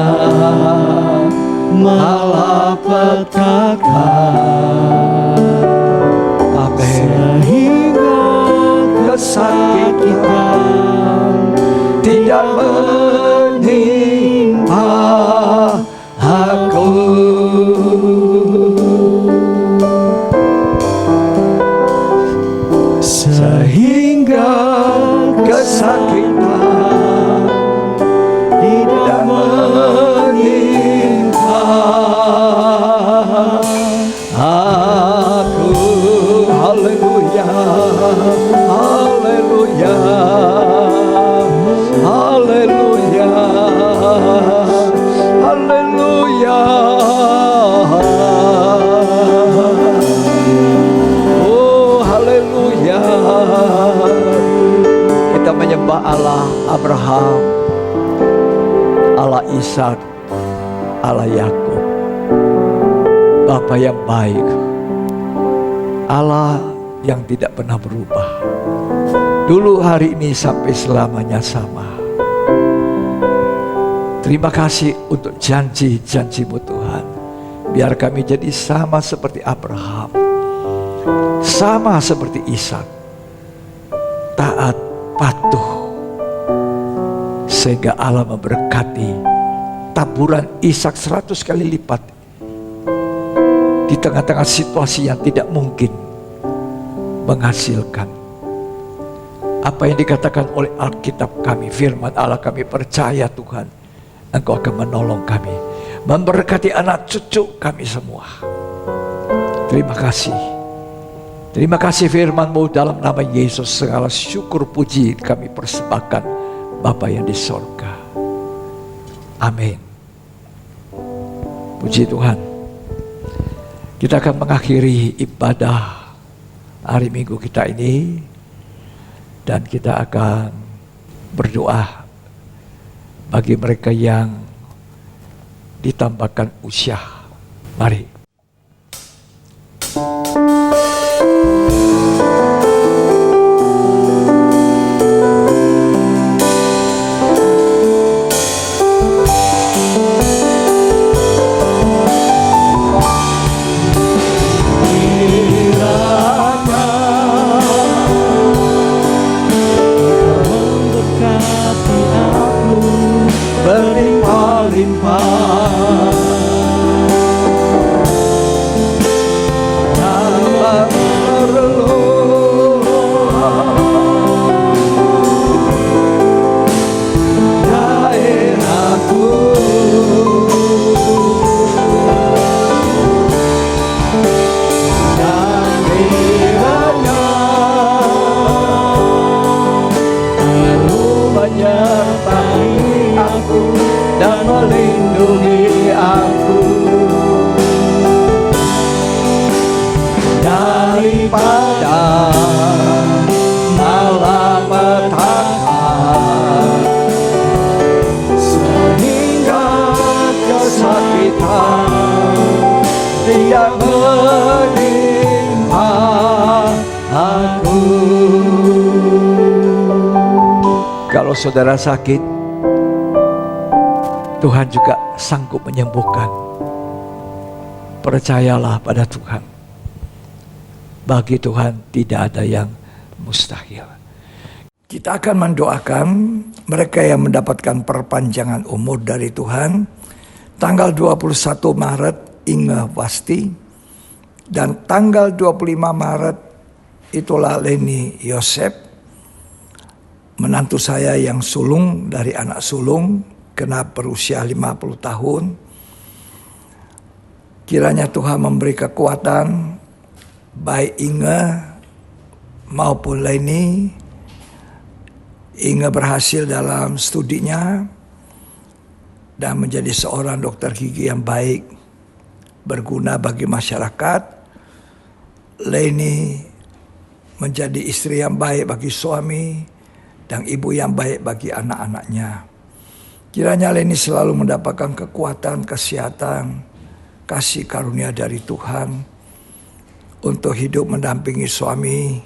malapetaka. Amin. Sehingga kesakitan tidak menimpa aku. Sehingga kesakitan tidak menimpa aku. Haleluya, haleluya, haleluya, haleluya. Oh, haleluya. Kita menyembah Allah Abraham, Allah Ishak, Allah Yakub, Bapa yang baik, Allah yang tidak pernah berubah, dulu, hari ini, sampai selamanya sama. Terima kasih untuk janji-janji-Mu Tuhan. Biar kami jadi sama seperti Abraham, sama seperti Ishak, taat, patuh, sehingga Allah memberkati taburan Ishak 100 kali lipat di tengah-tengah situasi yang tidak mungkin menghasilkan. Apa yang dikatakan oleh Alkitab kami, firman Allah, kami percaya Tuhan, Engkau akan menolong kami, memberkati anak cucu kami semua. Terima kasih. Terima kasih firman-Mu, dalam nama Yesus segala syukur puji kami persembahkan Bapa yang di sorga. Amin. Puji Tuhan. Kita akan mengakhiri ibadah hari Minggu kita ini, dan kita akan berdoa bagi mereka yang ditambahkan usia. Mari. Kalau saudara sakit, Tuhan juga sanggup menyembuhkan. Percayalah pada Tuhan. Bagi Tuhan tidak ada yang mustahil. Kita akan mendoakan mereka yang mendapatkan perpanjangan umur dari Tuhan. Tanggal 21 Maret Inge Wasti, dan tanggal 25 Maret itulah Leni Yosep. menantu saya yang sulung dari anak sulung kena berusia 50 tahun. Kiranya Tuhan memberi kekuatan baik Inge maupun Leni. Inge berhasil dalam studinya dan menjadi seorang dokter gigi yang baik, berguna bagi masyarakat. Leni menjadi istri yang baik bagi suami dan ibu yang baik bagi anak-anaknya. Kiranya Leni selalu mendapatkan kekuatan, kesehatan, kasih karunia dari Tuhan untuk hidup mendampingi suami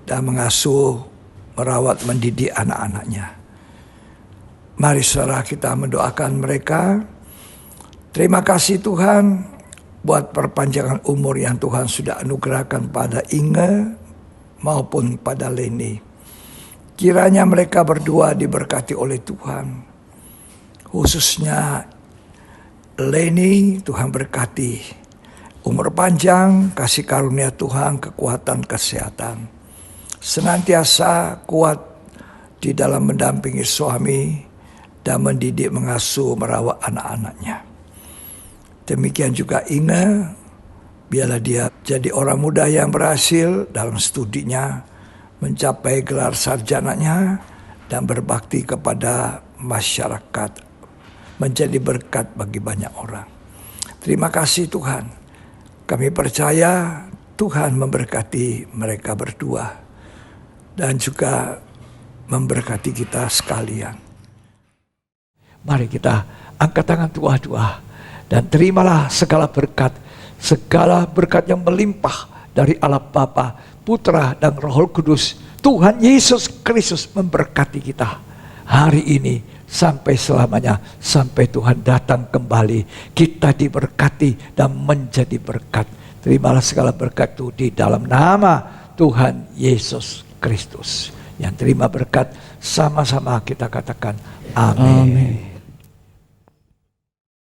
dan mengasuh, merawat, mendidik anak-anaknya. Mari saudara kita mendoakan mereka. Terima kasih Tuhan buat perpanjangan umur yang Tuhan sudah anugerahkan pada Inge maupun pada Leni. Kiranya mereka berdua diberkati oleh Tuhan. Khususnya Leni, Tuhan berkati. Umur panjang, kasih karunia Tuhan, kekuatan, kesehatan. Senantiasa kuat di dalam mendampingi suami dan mendidik, mengasuh, merawat anak-anaknya. Demikian juga Inge, biarlah dia jadi orang muda yang berhasil dalam studinya, mencapai gelar sarjananya, dan berbakti kepada masyarakat, menjadi berkat bagi banyak orang. Terima kasih Tuhan. Kami percaya Tuhan memberkati mereka berdua dan juga memberkati kita sekalian. Mari kita angkat tangan doa-doa dan terimalah segala berkat yang melimpah dari Allah Bapa, Putra dan Roh Kudus. Tuhan Yesus Kristus memberkati kita hari ini sampai selamanya, sampai Tuhan datang kembali. Kita diberkati dan menjadi berkat. Terimalah segala berkat itu di dalam nama Tuhan Yesus Kristus. Yang terima berkat sama-sama kita katakan amin.